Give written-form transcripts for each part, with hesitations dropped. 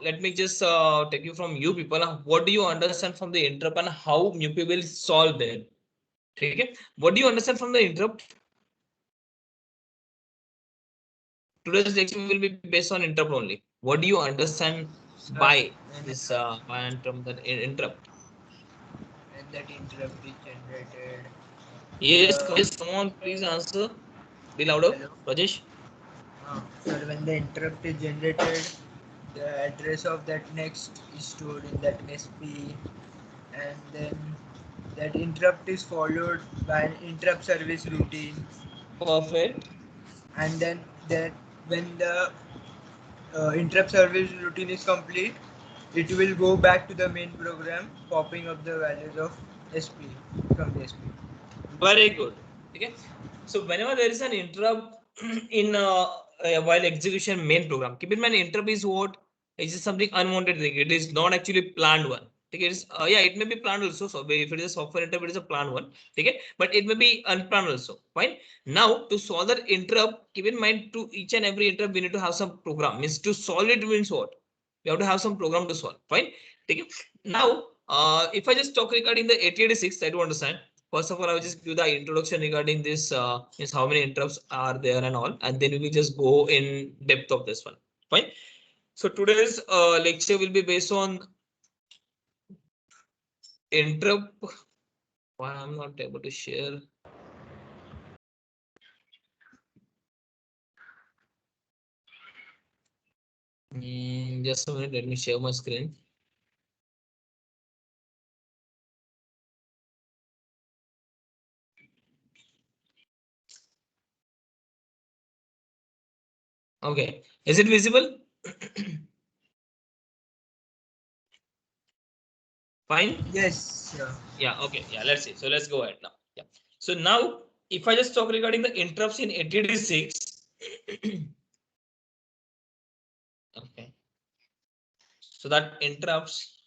let me just take you from you people. What do you understand from the interrupt and how you people will solve them? Okay. What do you understand from the interrupt? Today's lecture will be based on interrupt only. What do you understand by this by and from that interrupt? And that interrupt is generated. Yes, yes, come on, please answer. Be louder, Hello. Rajesh. Sir, when the interrupt is generated, the address of that next is stored in that SP, and then that interrupt is followed by an interrupt service routine, Perfect. and then that when the interrupt service routine is complete, it will go back to the main program, popping up the values of SP from the SP. Very good. Okay. So whenever there is an interrupt in while execution main program, keep in mind interrupt is what? It is something unwanted thing. It is not actually planned one. Okay, it is yeah, it may be planned also. So if it is a software interrupt, it is a planned one. Okay, but it may be unplanned also. Fine. Now to solve that interrupt, keep in mind to each and every interrupt we need to have some program. Means to solve it means what? We have to have some program to solve. Fine. Okay. Now if I just talk regarding the 8086, I do understand. First of all, I will just give the introduction regarding this, is how many interrupts are there and all, and then we will just go in depth of this one. Fine. So today's lecture will be based on interrupt. Why I'm not able to share? Just a minute. Let me share my screen. Okay. Is it visible? Fine. Yes. Yeah. Okay. Yeah. Let's see. So let's go ahead now. Yeah. So now, if I just talk regarding the interrupts in 8086. Okay. So that interrupts.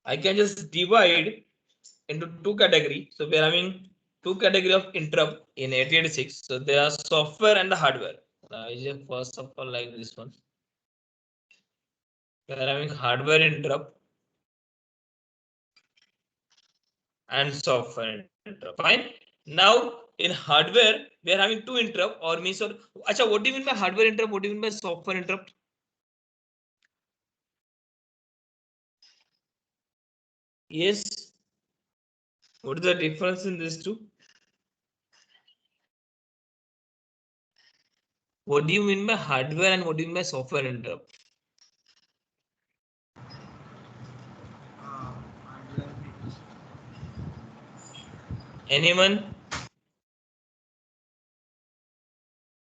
I can just divide into two categories. So we are having two category of interrupt in 8086. So there are software and the hardware. I just first of all like this one. We are having hardware interrupt and software interrupt. Fine. Now in hardware we are having two interrupt or means or. Acha, what do you mean by hardware interrupt? What do you mean by software interrupt? Yes. What is the difference in these two? What do you mean by hardware and what do you mean by software interrupt? Anyone?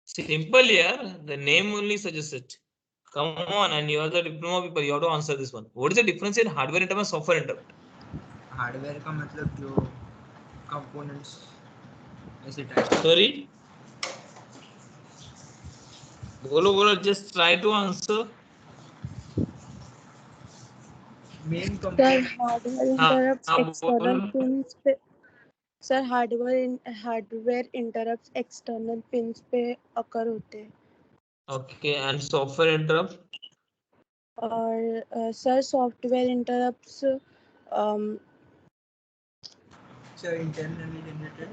Simple here. The name only suggests it. Come on, and you are the diploma people. You have to answer this one. What is the difference in hardware interrupt and software interrupt? Hardware का मतलब जो components ऐसे type. Sorry. बोलो बोलो. Just try to answer. Main Sir, component. hardware हाँ interrupts हाँ external बोलो. pins पे. Sir, hardware interrupts external pins पे occur होते हैं. Okay, and software interrupt. और sir, software interrupts sir internally generated.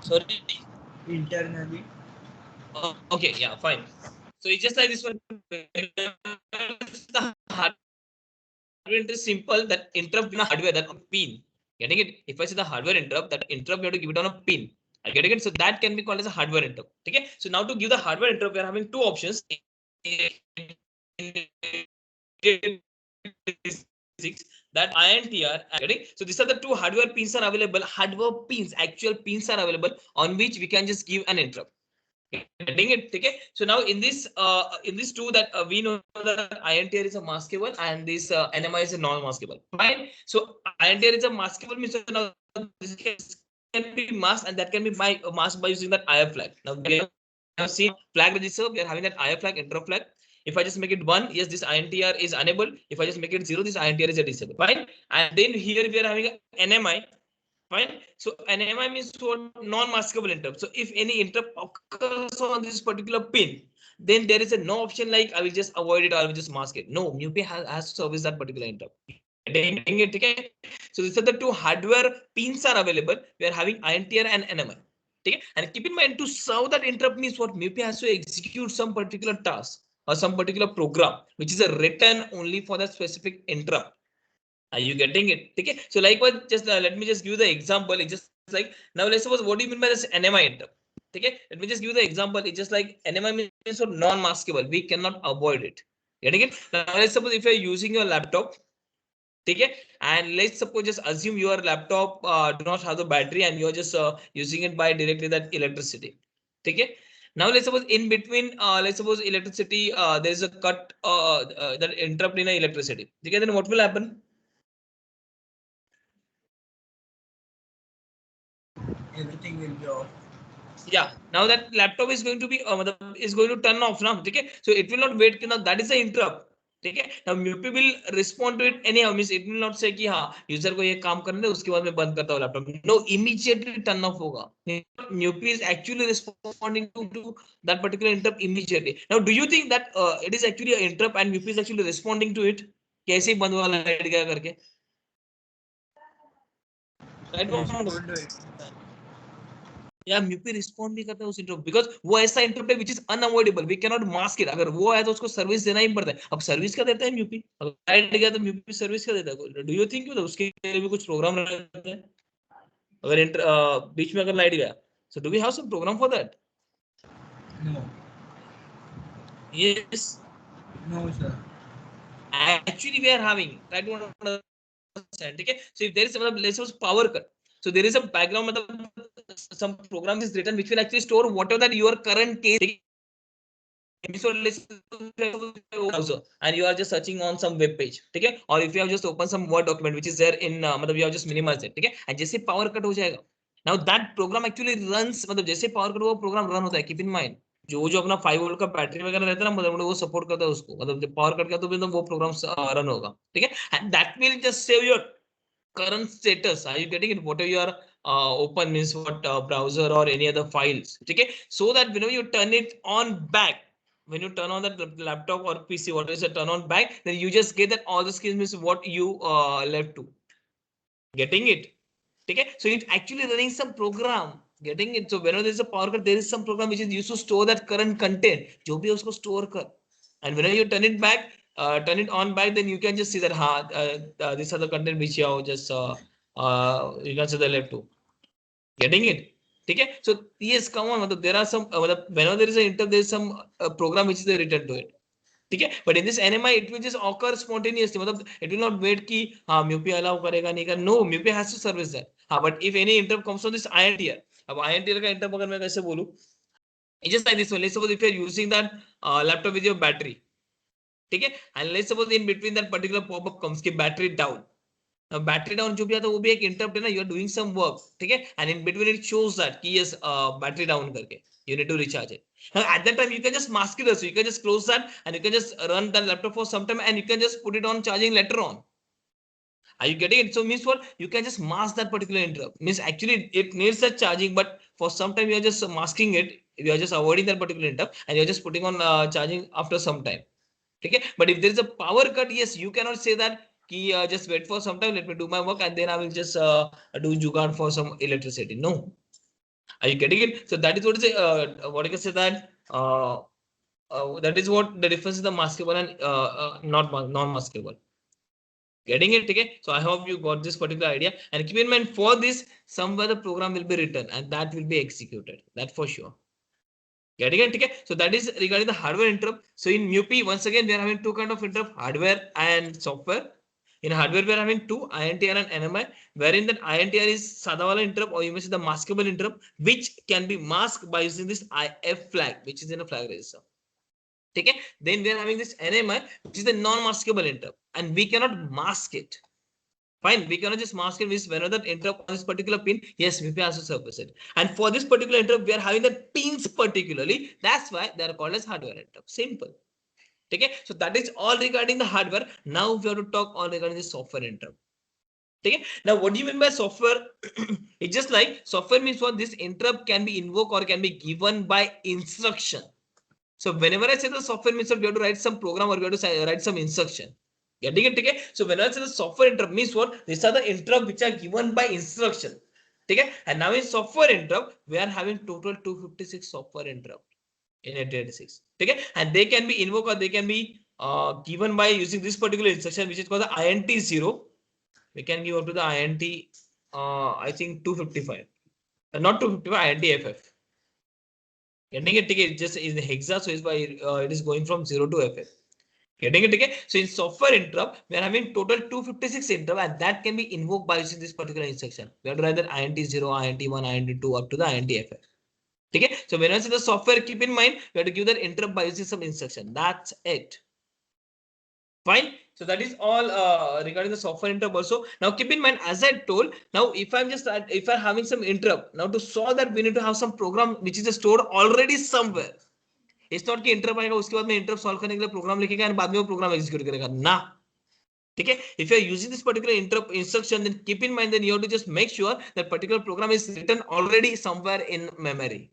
Sorry. Internally. Okay, yeah, fine. So it's just like this one. The hardware is simple. That interrupt in a hardware that on pin. Getting it? If I say the hardware interrupt, that interrupt you have to give it on a pin. Are you getting it? So that can be called as a hardware interrupt. Okay. So now to give the hardware interrupt, we are having two options. That INTR. Getting? So these are the two hardware pins are available. Hardware pins, actual pins are available on which we can just give an interrupt. Getting it? Okay. So now in this two that we know that INTR is a maskable and this NMI is a non-maskable. Fine. So INTR is a maskable means now this can be masked and that can be masked by using that IR flag. Now we have seen flag register. We are having that IR flag, interrupt flag. If I just make it 1, yes, this INTR is enabled. If I just make it 0, this INTR is a disabled. Fine. And then here we are having an NMI. Fine. So NMI means what? Non-maskable interrupt. So if any interrupt occurs on this particular pin, then there is a no option like I will just avoid it or I will just mask it. No, MUPI has to service that particular interrupt. Getting it, okay? So these are the two hardware pins are available. We are having INTR and NMI. Okay? And keep in mind, to serve that interrupt means what? MUPI has to execute some particular task or some particular program which is a written only for that specific interrupt. Are you getting it? Okay. So likewise, just let me just give the example. It's just like, now let's suppose, what do you mean by this NMI interrupt? Okay. Let me just give the example. It's just like NMI means for non-maskable. We cannot avoid it. Getting it? Now let's suppose if you're using your laptop. Okay. And let's suppose just assume your laptop do not have the battery and you're just using it by directly that electricity. Okay. Now let's suppose in between, let's suppose electricity, there is a cut that interrupt in electricity. Okay. Then what will happen? Everything will be off. Yeah, now that laptop is going to be is going to turn off now. Okay, so it will not wait. Now that is the interrupt. Okay, now MUPI will respond to it anyhow. Means it will not say कि हाँ user को ये काम करने दे उसके बाद मैं बंद करता हूँ laptop. No, immediately turn off होगा. MUPI is actually responding to that particular interrupt immediately. Now, do you think that it is actually an interrupt and MUPI is actually responding to it? कैसे बंद वाला light गया करके? Respond to it. या म्यूपी respond भी करता है उस इंटरप्ट बिकॉज वो ऐसा इंटरप्ट है which is unavoidable we can not mask it अगर वो है तो उसको सर्विस देना ही पड़ता है अब सर्विस क्या देता है म्यूपी अगर लाइट गया तो म्यूपी सर्विस क्या देता है डू यू थिंक उसके लिए भी कुछ प्रोग्राम रहता है अगर बीच में अगर लाइट गया so do we have some program for that No. Yes No, sir. actually we are having try to understand okay so if there is some let's suppose power cut so there is a background some program is written which will actually store whatever that your current case and you are just searching on some web page okay or if you have just opened some word document which is there in you have just minimized it okay and जैसे power cut हो जाएगा now that program actually runs जैसे power cut वो program run होता है keep in mind जो जो अपना 5 वोल्ट का बैटरी वगैरह रहता है ना वो सपोर्ट करता है उसको जब पावर कट गया तो वो प्रोग्राम रन होगा ठीक है and that will just save your current status. Are you getting it? Whatever you are open means what browser or any other files. Okay, so that whenever you turn it on back, when you turn on the laptop or PC, what is it turn on back, then you just get that all the skills means what you left to. Getting it? Okay, so it's actually running some program. Getting it? So whenever there is a power cut, there is some program which is used to store that current content. जो भी उसको store कर. And whenever you turn it back, turn it on back, then you can just see that these are the content which you have just you can see the left to. Getting it? Okay, so yes, come on. There are some whenever there is an inter, there is some program which is written to it. Okay, but in this NMI it will just occur spontaneously. It will not wait कि हाँ MUPI allow करेगा नहीं करेगा. No, MUPI has to service that. हाँ, but if any interrupt comes from this INTR, अब INTR का interrupt अगर मैं कैसे बोलूँ? It's just like this one. Let's suppose if you are using that laptop with your battery, ठीक है, and let's suppose in between that particular pop-up comes कि battery down. Now battery down जो भी आता है वो भी एक interrupt है ना, you are doing some work, ठीक है, and in between it shows that कि yes battery down करके you need to recharge it. Now at that time you can just mask it also, you can just close that and you can just run that laptop for some time and you can just put it on charging later on. Are you getting it? So means what? You can just mask that particular interrupt. Means actually it needs that charging, but for some time you are just masking it. You are just avoiding that particular interrupt and you are just putting on charging after some time. Okay, but if there is a power cut, yes, you cannot say that just wait for some time, let me do my work and then I will just do jugaad for some electricity. No, are you getting it? So that is what is what I can say that that is what the difference is the maskable and not non-maskable. Getting it? Okay, so I hope you got this particular idea and keep in mind for this somewhere the program will be written and that will be executed. That for sure. Getting it? Okay, so that is regarding the hardware interrupt. So in MUPI, once again, we are having two kind of interrupt, hardware and software. In hardware, we are having two, INTR and NMI, wherein that INTR is Sadawala interrupt, or you may say the maskable interrupt, which can be masked by using this IF flag, which is in a flag register. Okay, then we are having this NMI, which is the non-maskable interrupt, and we cannot mask it. Fine, we cannot just mask it with whenever that interrupt on this particular pin, yes, VP has to service it. And for this particular interrupt, we are having the pins particularly. That's why they are called as hardware interrupt. Simple. Okay, so that is all regarding the hardware. Now we have to talk all regarding the software interrupt. ठीक है. Now what do you mean by software? It's just like software means what this interrupt can be invoked or can be given by instruction. So whenever I say the software means we have to write some program or we have to write some instruction. Getting it? Okay. So when I say the software interrupt means what? These are the interrupt which are given by instruction. Okay. And now in software interrupt, we are having total 256 software interrupt in 8086. Okay. And they can be invoked or they can be given by using this particular instruction, which is called the INT0. We can give up to the INT, I think 255. Not 255, INT-FF. Getting it? Okay. Just in the hexa, so it's by it is going from 0 to FF. Getting it? Okay. So in software interrupt, we are having total 256 interrupt, and that can be invoked by using this particular instruction. We have to write that INT0, INT1, INT2 up to the INT-FF. Okay. So when I say the software, keep in mind we have to give that interrupt by using some instruction. That's it. Fine. So that is all regarding the software interrupt also. Now keep in mind, as I told, now if I'm having some interrupt, now to solve that we need to have some program which is stored already somewhere. It's not कि interrupt आएगा उसके बाद में interrupt solve करने के लिए program लिखेगा और बाद में वो program execute करेगा ना. ठीक है. If you are using this particular interrupt instruction, then keep in mind, then you have to just make sure that particular program is written already somewhere in memory.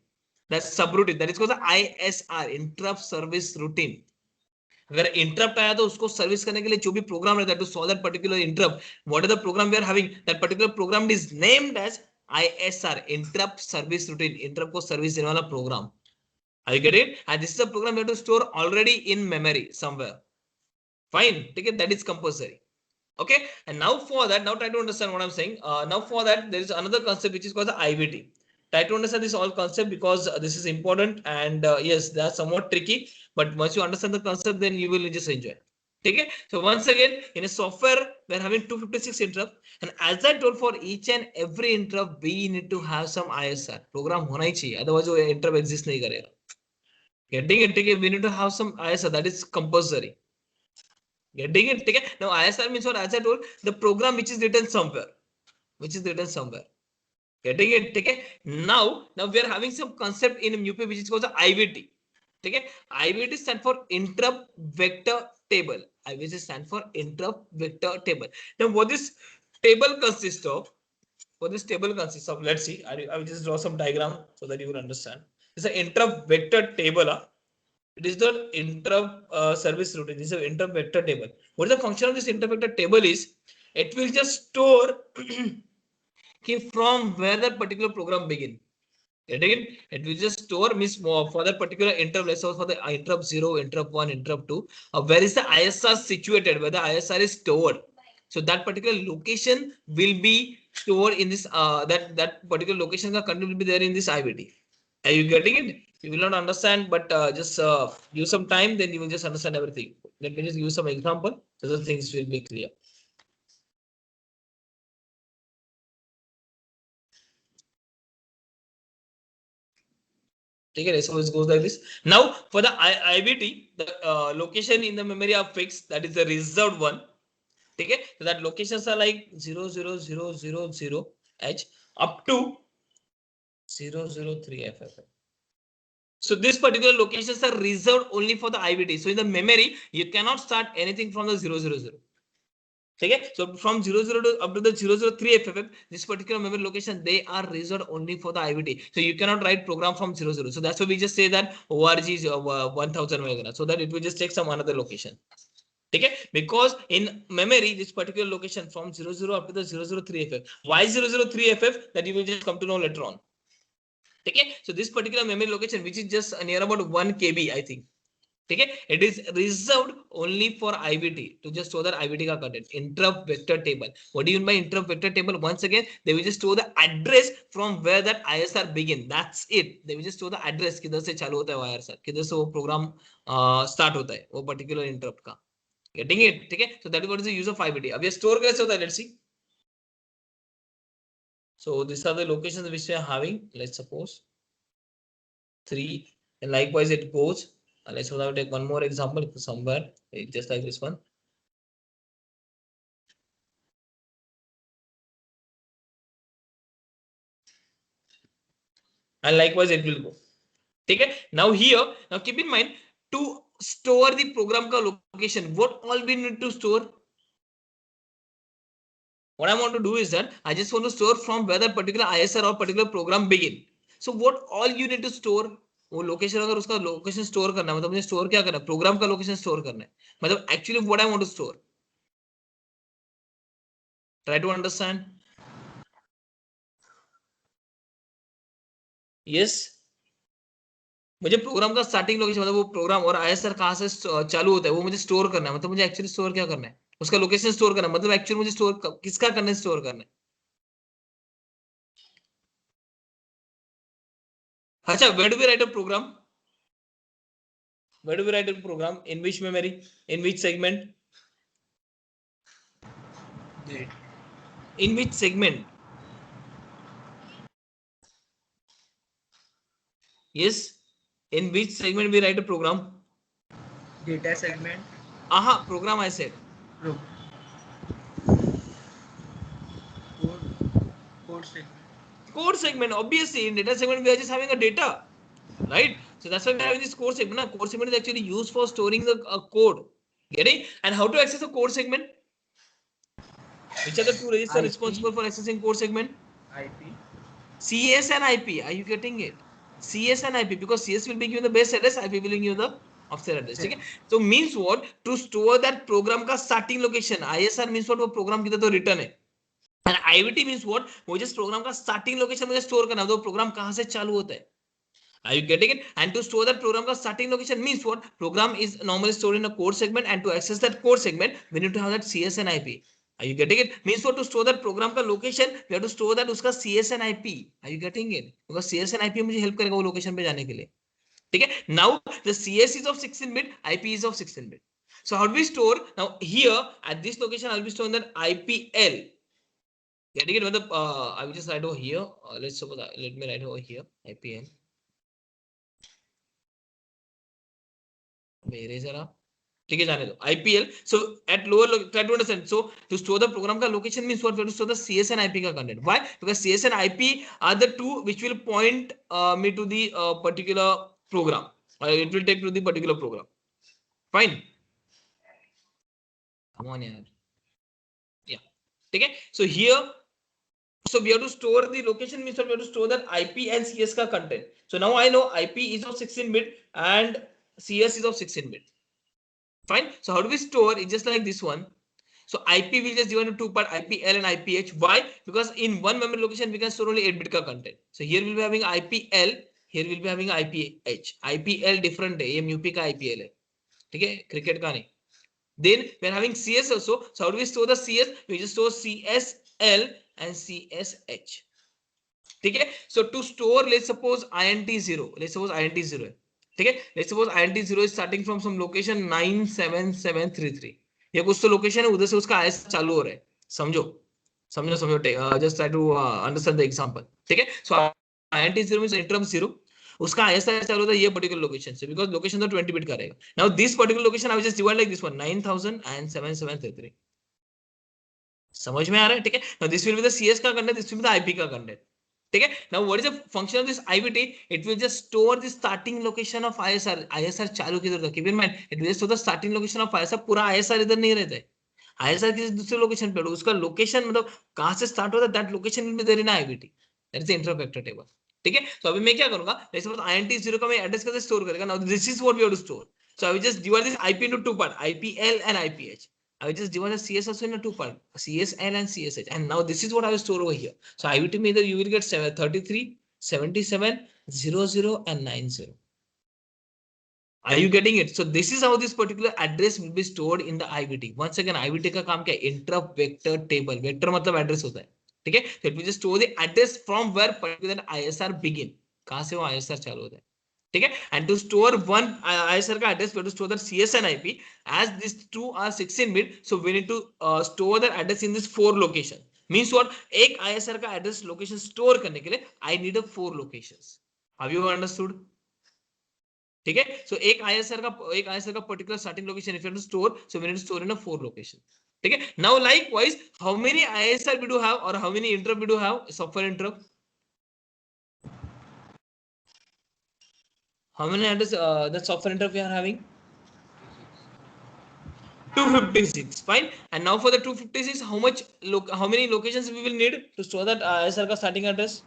That's subroutine. That is called the ISR, interrupt service routine. अगर interrupt आया तो उसको service करने के लिए जो भी program रहता है to solve that particular interrupt, what is the program we are having, that particular program is named as ISR, interrupt service routine. Interrupt को सर्विस देने वाला program. Are you get it? And this is a program you have to store already in memory somewhere. Fine. Okay, that is compulsory. Okay. And now for that, now try to understand what I'm saying. Now for that, there is another concept which is called the IVT. Try to understand this all concept because this is important, and yes, they are somewhat tricky. But once you understand the concept, then you will just enjoy. Okay. So once again, in a software, we're having 256 interrupt, and as I told, for each and every interrupt, we need to have some ISR program होना ही चाहिए. Otherwise, वो interrupt exist नहीं करेगा. Getting it? Okay. We need to have some ISR. That is compulsory. Getting it? Okay. Now ISR means what? As I told, the program which is written somewhere. Getting it? Okay. Now we are having some concept in MUP which is called the IVT. Okay. IVT stands for interrupt vector table. IVT stands for interrupt vector table. Now what this table consists of? Let's see. I will just draw some diagram so that you will understand. It's an interrupt vector table. It is the interrupt service routine. This is an interrupt vector table. What is the function of this interrupt vector table is? It will just store from where that particular program begin. Again, it will just store means for that particular interrupt. Let's say for the interrupt 0, interrupt 1, interrupt 2. Where is the ISR situated? Where the ISR is stored. So that particular location will be stored in this. That particular location content will be there in this IVT. Are you getting it? You will not understand, but just use some time, then you will just understand everything. Let me just use some example so the things will be clear. Okay, so it goes like this. Now for the IVT, the location in the memory are fixed. That is the reserved one. Okay, so that locations are like 00000H up to 003FF. So this particular locations are reserved only for the IVT. So in the memory, you cannot start anything from the 000. Okay, so from 00 to up to the 003FF, this particular memory location, they are reserved only for the IVT. So you cannot write program from 00. So that's why we just say that ORG is 1000, so that it will just take some another location. Okay, because in memory, this particular location from 00 up to the 003FF. Why 003FF? That you will just come to know later on. Okay, so this particular memory location, which is just near about 1 KB, I think. Okay, it is reserved only for IVT to just store that IVT का content. Interrupt vector table. What do you mean by interrupt vector table? Once again, they will just store the address from where that ISR begin. That's it. They will just store the address किधर से चालू होता है ISR, किधर से वो program start होता है वो particular interrupt का. Getting it? Okay, so that is what is the use of IVT. अब ये store कैसे होता है? Let's see. So these are the locations which we are having. Let's suppose 3, and likewise it goes. Let's take one more example somewhere just like this one. And likewise it will go. Okay. Now here, now keep in mind, to store the program ka location, what all we need to store? What I want to do is that I just want to store from where that particular ISR or particular program begin. So what all you need to store, वो location अगर उसका location store करना है, मतलब मुझे store क्या करना है, प्रोग्राम का लोकेशन स्टोर करना है, मतलब actually what I want to store. Try to understand. Yes, मुझे प्रोग्राम का स्टार्टिंग लोकेशन, मतलब वो प्रोग्राम और आईएसआर कहाँ से चालू होता है वो मुझे स्टोर करना है, मतलब मुझे एक्चुअली स्टोर क्या करना है, उसका लोकेशन स्टोर करना है, मतलब एक्चुअली मुझे स्टोर किसका करना है, स्टोर करना है. अच्छा, where do we write a program? Where do we write a program? In which memory? In which segment? Date. In which segment? Yes. In which segment we write a program? Data segment. Aha, program I said. Pro. Code. Code segment. Code segment. Obviously, in data segment we are just having a data, right? So that's why we are having this code segment. Now, code segment is actually used for storing the code. Getting? And how to access a code segment? Which are the two registers IP. responsible for accessing code segment? IP. CS and IP. Are you getting it? CS and IP, because CS will be given the base address, IP will give you the offset address. Okay? So means what? To store that program का starting location. ISR means what? वो program किधर तो return है. And IVT means what? मुझे इस program का starting location मुझे store करना है, तो program कहाँ से चालू होता है. Are you getting it? And to store that program का starting location means what? Program is normally stored in a code segment, and to access that code segment, we need to have that CS and IP. Are you getting it? Means what? To store that program का location, we have to store that उसका CS and IP. Are you getting it? Because CS and IP मुझे help करेगा वो location पे जाने के लिए. ठीक है? Now the CS is of 16 bit, IP is of 16 bit. So how do we store? Now here at this location, I'll be storing that IPL. Getting it? मतलब I will just write over here. Let's suppose let me write over here IPL. मेरे जरा ठीक है जाने दो IPL. So at lower try to understand. So to store the program का location means what? We have to store the CS and IP का content. Why? Because CS and IP are the two which will point me to the particular program. It will take to the particular program. Fine. Come on यार. Yeah. ठीक है. So here, so we have to store the location means we have to store that IP and CS का content. So now I know IP is of 16 bit and CS is of 16 bit. Fine. So how do we store? It's just like this one. So IP will just given to two part, IPL and IPH. Why? Because in one memory location we can store only 8 bit का content. So here we'll be having IPL, here we'll be having IPH. IPL different है, ये MUP का IPL है, ठीक है, cricket का नहीं. Then we are having CS also. So how do we store the CS? We just store CSL and CSH. ठीक है. So to store, let's suppose INT0. Let's suppose INT0 है. ठीक है. Let's suppose INT0 is starting from some location 97733. ये कुछ तो location है, उधर से उसका आईएस चालू हो रहा है. समझो समझो समझो. Just try to understand the example. ठीक है. So INT0 means interrupt 0. उसका आईएसआर चालू होता है ये पर्टिकुलर लोकेशन से, बिकॉज़ लोकेशन तो 20 बिट का रहेगा. Now this particular location I will just divide like this one 9000 and 7733. समझ में आ रहा है? ठीक है. Now this will be the CS का content, this will be the IP का कंटेंट. ठीक है. Now what is the function of this IVT? It will just store the starting location of ISR. ISR चालू किधर था, keep in mind it will store the starting location of ISR. पूरा ISR इधर नहीं रहता है. आईएसआर किसी दूसरे लोकेशन पे, उसका लोकेशन मतलब कहां से स्टार्ट होता है, that location will be there in IVT. That is the interrupt vector table. ठीक है. सो अभी मैं क्या करूंगा, लेट्स सपोज INT0 का मैं एड्रेस कैसे स्टोर करेगा. Now this is what we have to store. So I will just divide this IP into two part, IPL and IPH. I will just divide the CS also into two parts, CSL and CSH. And now this is what I will store over here. So IVT means that you will get 33, 77, 00 and 90. Are you getting it? So this is how this particular address will be stored in the IVT. Once again, IVT का काम क्या है? Interrupt vector table. Vector मतलब address होता है. ठीक है. So it will just store the address from where particular ISR begin. कहाँ से वो ISR चालू होता है. ठीक है. And to store one ISR का address, we have to store the CS and IP. As these two are 16 bit, so we need to store the address in this 4 location. Means what? एक ISR का address location store करने के लिए I need a 4 locations. Have you understood? ठीक है. सो एक ISR का particular starting location if you have to store, so we need to store in a 4 location. ठीक है. Now likewise how many ISR we do have और how many interrupt we do have, software interrupt. How many address the software interrupt we are having? 256. Fine. And now for the 256, how many locations we will need to store that ISR का starting address?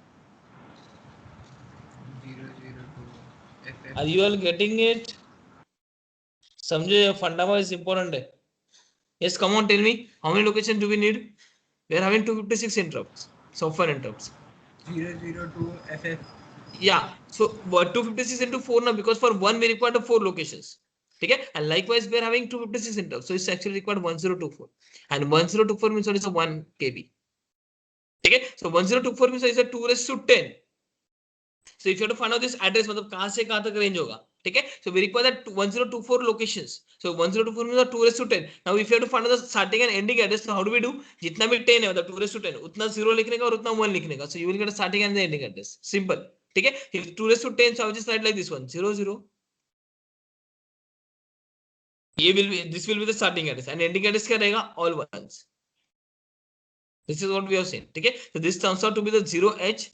002 FF. Are you all getting it? समझो ये fundamental is important है. Yes, come on, tell me how many locations do we need? We are having 256 interrupts, software interrupts. 002 FF. Yeah, so what 256 into 4 now, because for one we require 4 locations. Okay, and likewise we are having 256 interrupts, so it's actually required 1024, and 1024 means what is a 1 KB. Okay, so 1024 means is a 2 raised to 10. So if you have to find out this address, मतलब कहाँ से कहाँ तक range होगा, ठीक है? So we require that 1024 locations. So 1024 means 2 raised to 10. Now if you have to find out the starting and ending address, so how do we do? जितना भी 10 है मतलब 2 raised to 10, उतना 0 लिखने का और उतना 1 लिखने का. So you will get a starting and the ending address. Simple. ठीक है? If 2 raised to 10, so I will just write like this one, 0 0. This will be the starting address and ending address क्या रहेगा? All ones. This is what we have seen. ठीक है? So this turns out to be the 0H.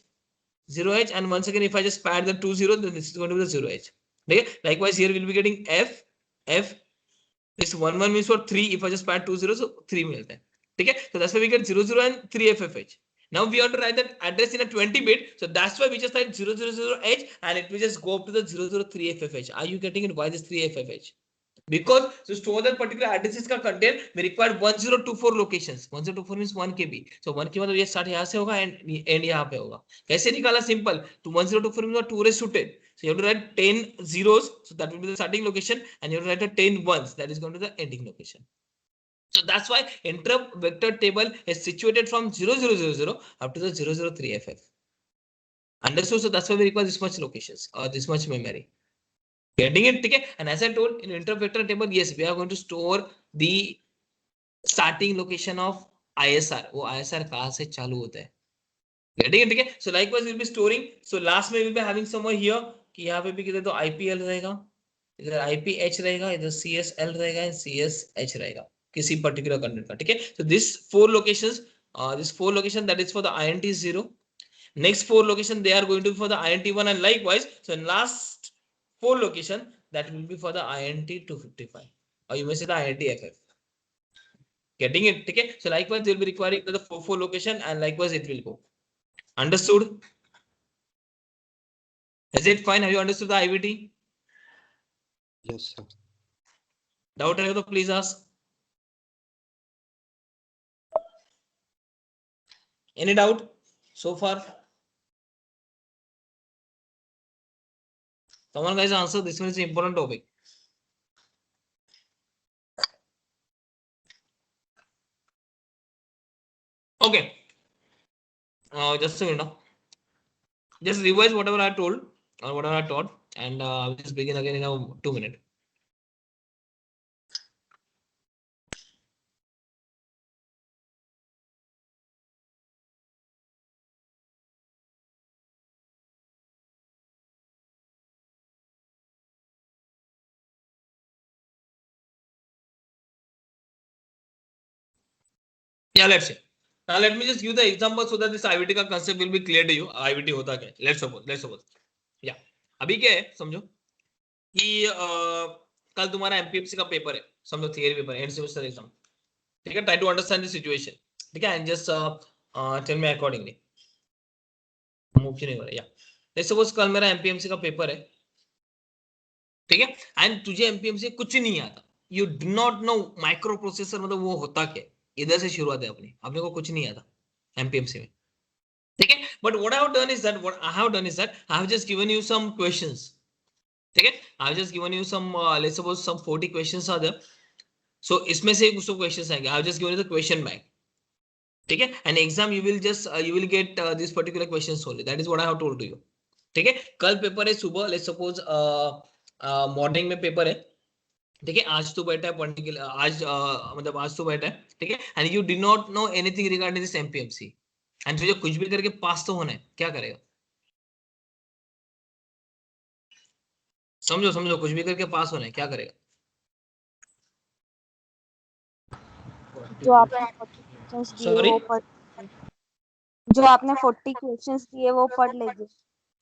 0H, and once again if I just pad the 2 0, then this is going to be the 0H. Okay? Likewise here we'll be getting F. This 1 1 means for 3. If I just pad 2 0, so 3 मिलता है. Okay? So that's why we get 0 0 and 3 FFH. Now we have to write that address in a 20-bit. So that's why we just write 000H and it will just go up to the 003 FFH. Are you getting it? Why this 3 FFH? Because to store that particular addresses का content, we require 1024 locations. 1024 means 1 KB. So 1 KB मतलब ये start यहाँ से होगा and end यहाँ पे होगा. कैसे निकाला? Simple. To 1024 means 2 raised to 10. So you have to write 10 zeros. So that will be the starting location, and you have to write a 10 ones. That is going to the ending location. So that's why interrupt vector table is situated from 0000 up to the 003 FF. Understood? So that's why we require this much locations or this much memory. Getting it? Okay? And as I told in interrupt vector table, yes, we are going to store the starting location of ISR. वो ISR कहाँ से चालू होता है? Getting it? Okay? So likewise we'll be storing. So last में we'll be having somewhere here कि यहाँ पे भी किधर तो IPL रहेगा, इधर IPH रहेगा, इधर CSL रहेगा, CSH रहेगा किसी particular content का. ठीक है? So this 4 locations, this 4 location that is for the INT 0. Next 4 location they are going to be for the INT 1 and likewise. So in last 4 location that will be for the INT 255 or you may say the INT FF. Getting it? Okay? So likewise they will be requiring the 4 location and likewise it will go. Understood? Is it fine? Have you understood the IVT? Yes, sir. Doubt है तो please ask. Any doubt so far? Come on guys, answer. This one is an important topic. Okay. Just a minute. Just revise whatever I told or whatever I taught, and I'll just begin again in a 2 minutes. Yeah, let's say. Now let me just give the example so that this IVT का concept will be clear to you. IVT होता क्या? Let's suppose. Yeah. अभी क्या है समझो कि कल तुम्हारा MPMC का पेपर है, समझो theory paper, end semester exam. ठीक है? Try to understand the situation. ठीक है? And just tell me accordingly. Move क्यों नहीं हो रहा? या let's suppose कल मेरा MPMC का पेपर है, ठीक है? एंड तुझे MPMC कुछ नहीं आता. You do not know micro processor मतलब वो होता क्या? इधर से शुरुआत है अपने को कुछ नहीं आता MPMC में. ठीक है? But what I have done is that I have just given you some questions. ठीक है? I have just given you some let's suppose some 40 questions are there. So इसमें से कुछ तो questions आएंगे. I have just given you the question bank. ठीक है? And exam you will get this particular questions only. That is what I have told to you. ठीक है? कल पेपर है सुबह, let's suppose मॉर्निंग में पेपर है. ठीक है? आज तो बैठा है पढ़ने के लिए, आज मतलब आज तो बैठा है. ठीक है? And you did not know anything regarding this MPMC. And तुझे कुछ भी करके पास तो होना है, क्या करेगा? समझो कुछ भी करके पास होना है, क्या करेगा? जो आपने 40 क्वेश्चंस दिए वो पढ़, जो आपने 40 क्वेश्चंस दिए वो पढ़ लेंगे.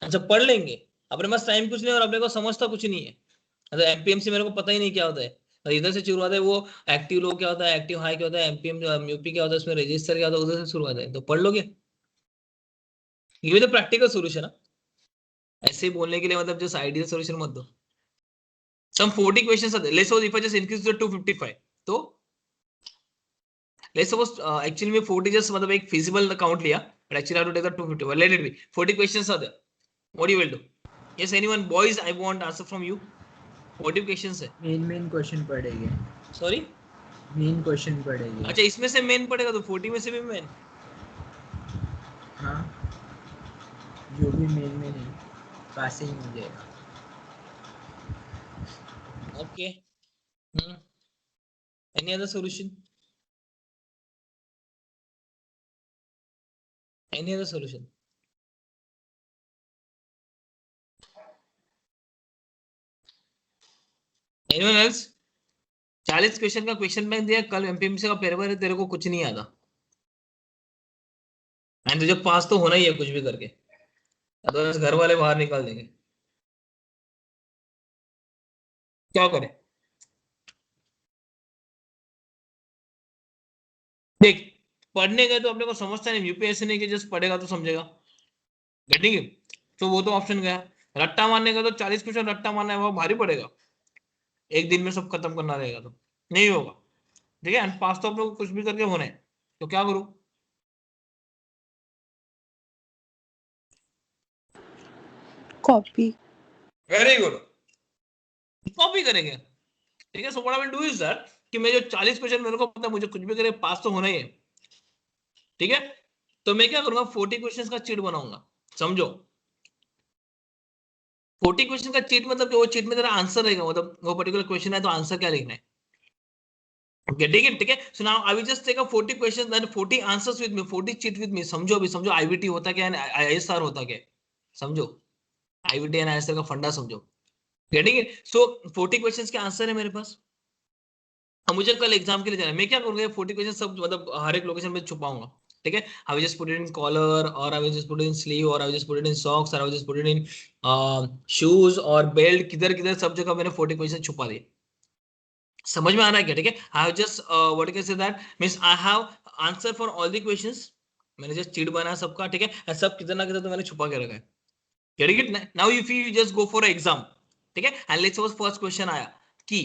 अच्छा पढ़ लेंगे. अपने पास टाइम कुछ नहीं और अपने को समझता कुछ नहीं है. मतलब एमपीएमसी मेरे को पता ही नहीं क्या होता है. और इधर से शुरू होता है वो एक्टिव लो क्या होता है, एक्टिव हाई क्या होता है, एमपीएम म्यूपी क्या होता है, उसमें रजिस्टर क्या होता है, उधर से शुरू होता है। तो पढ़ लोगे, ये तो प्रैक्टिकल सोल्यूशन है। ऐसे ही बोलने के लिए मतलब जस्ट आइडियल सोल्यूशन मत दो। Some 40 questions are let's suppose if I just increase to 255, तो लेट्स सपोज एक्चुअली में 40 जस्ट मतलब एक फिजिबल काउंट लिया, but actually I have to take the 251, let it be 40 questions are there, what you will do? Yes anyone boys, I want answer from you. 40 questions है। Main question पढ़ेंगे। Sorry, main question पढ़ेंगे। अच्छा इसमें से main पड़ेगा तो 40 में से भी मेन। हाँ, जो भी मेन में नहीं पास ही हो जाएगा। Okay, any other solution? Any other solution? Anyone else? 40 question का क्वेश्चन बैंक दिया कल, एमपीएमसी का पेपर है, तेरे को कुछ नहीं आता एंड तुझे पास तो होना ही है कुछ भी करके, अदरवाइज घर वाले बाहर निकाल देंगे। क्या करें? देख, पढ़ने गए तो अपने को समझता नहीं, यूपीएससी नहीं कि जस्ट पढ़ेगा तो समझेगा, गेटिंग इट? तो वो तो ऑप्शन गया। रट्टा मारने का तो 40 क्वेश्चन रट्टा मारना है, वो भारी पड़ेगा, एक दिन में सब खत्म करना रहेगा तो नहीं होगा, ठीक है। एंड पास तो अपने को कुछ भी करके होना है, तो क्या करूं? कॉपी। वेरी गुड, कॉपी करेंगे, ठीक है। So what I will do is that कि मैं जो 40 क्वेश्चन मेरे को पता है, मुझे कुछ भी करे पास तो होना ही है, ठीक है। तो मैं क्या करूंगा, 40 क्वेश्चंस का चीट बनाऊंगा, समझो। 40 क्वेश्चन का चीट मतलब कि वो चीट में तेरा आंसर रहेगा, मतलब वो पर्टिकुलर क्वेश्चन है तो आंसर क्या लिखना है, गेटिंग इट? ठीक है। So now I will just take a 40 questions then 40 answers with me, 40 cheat with me. समझो अभी, समझो आईबीटी होता क्या है, आईएसआर होता क्या है, समझो आईबीटी एंड आईएसआर का फंडा समझो, गेटिंग इट? सो 40 क्वेश्चंस के आंसर है मेरे पास। अब मुझे कल एग्जाम के लिए जाना है, मैं क्या करूंगा, 40 क्वेश्चन सब मतलब हर एक लोकेशन में छुपाऊंगा, ठीक है। I will just put it in collar, और I will just put it in sleeve, और I will just put it in socks, और I will just put it in shoes और बेल्ट, किधर किधर सब जगह मैंने 40 क्वेश्चन छुपा दिए। समझ में आ रहा है क्या? ठीक है। I have just what can say that means I have answer for all the questions, मैंने जस्ट चीट बनाया सबका, ठीक है। सब किधर ना किधर तो मैंने छुपा के रखा है, getting it? Now if you just go for exam, ठीक है, and let's suppose first question आया कि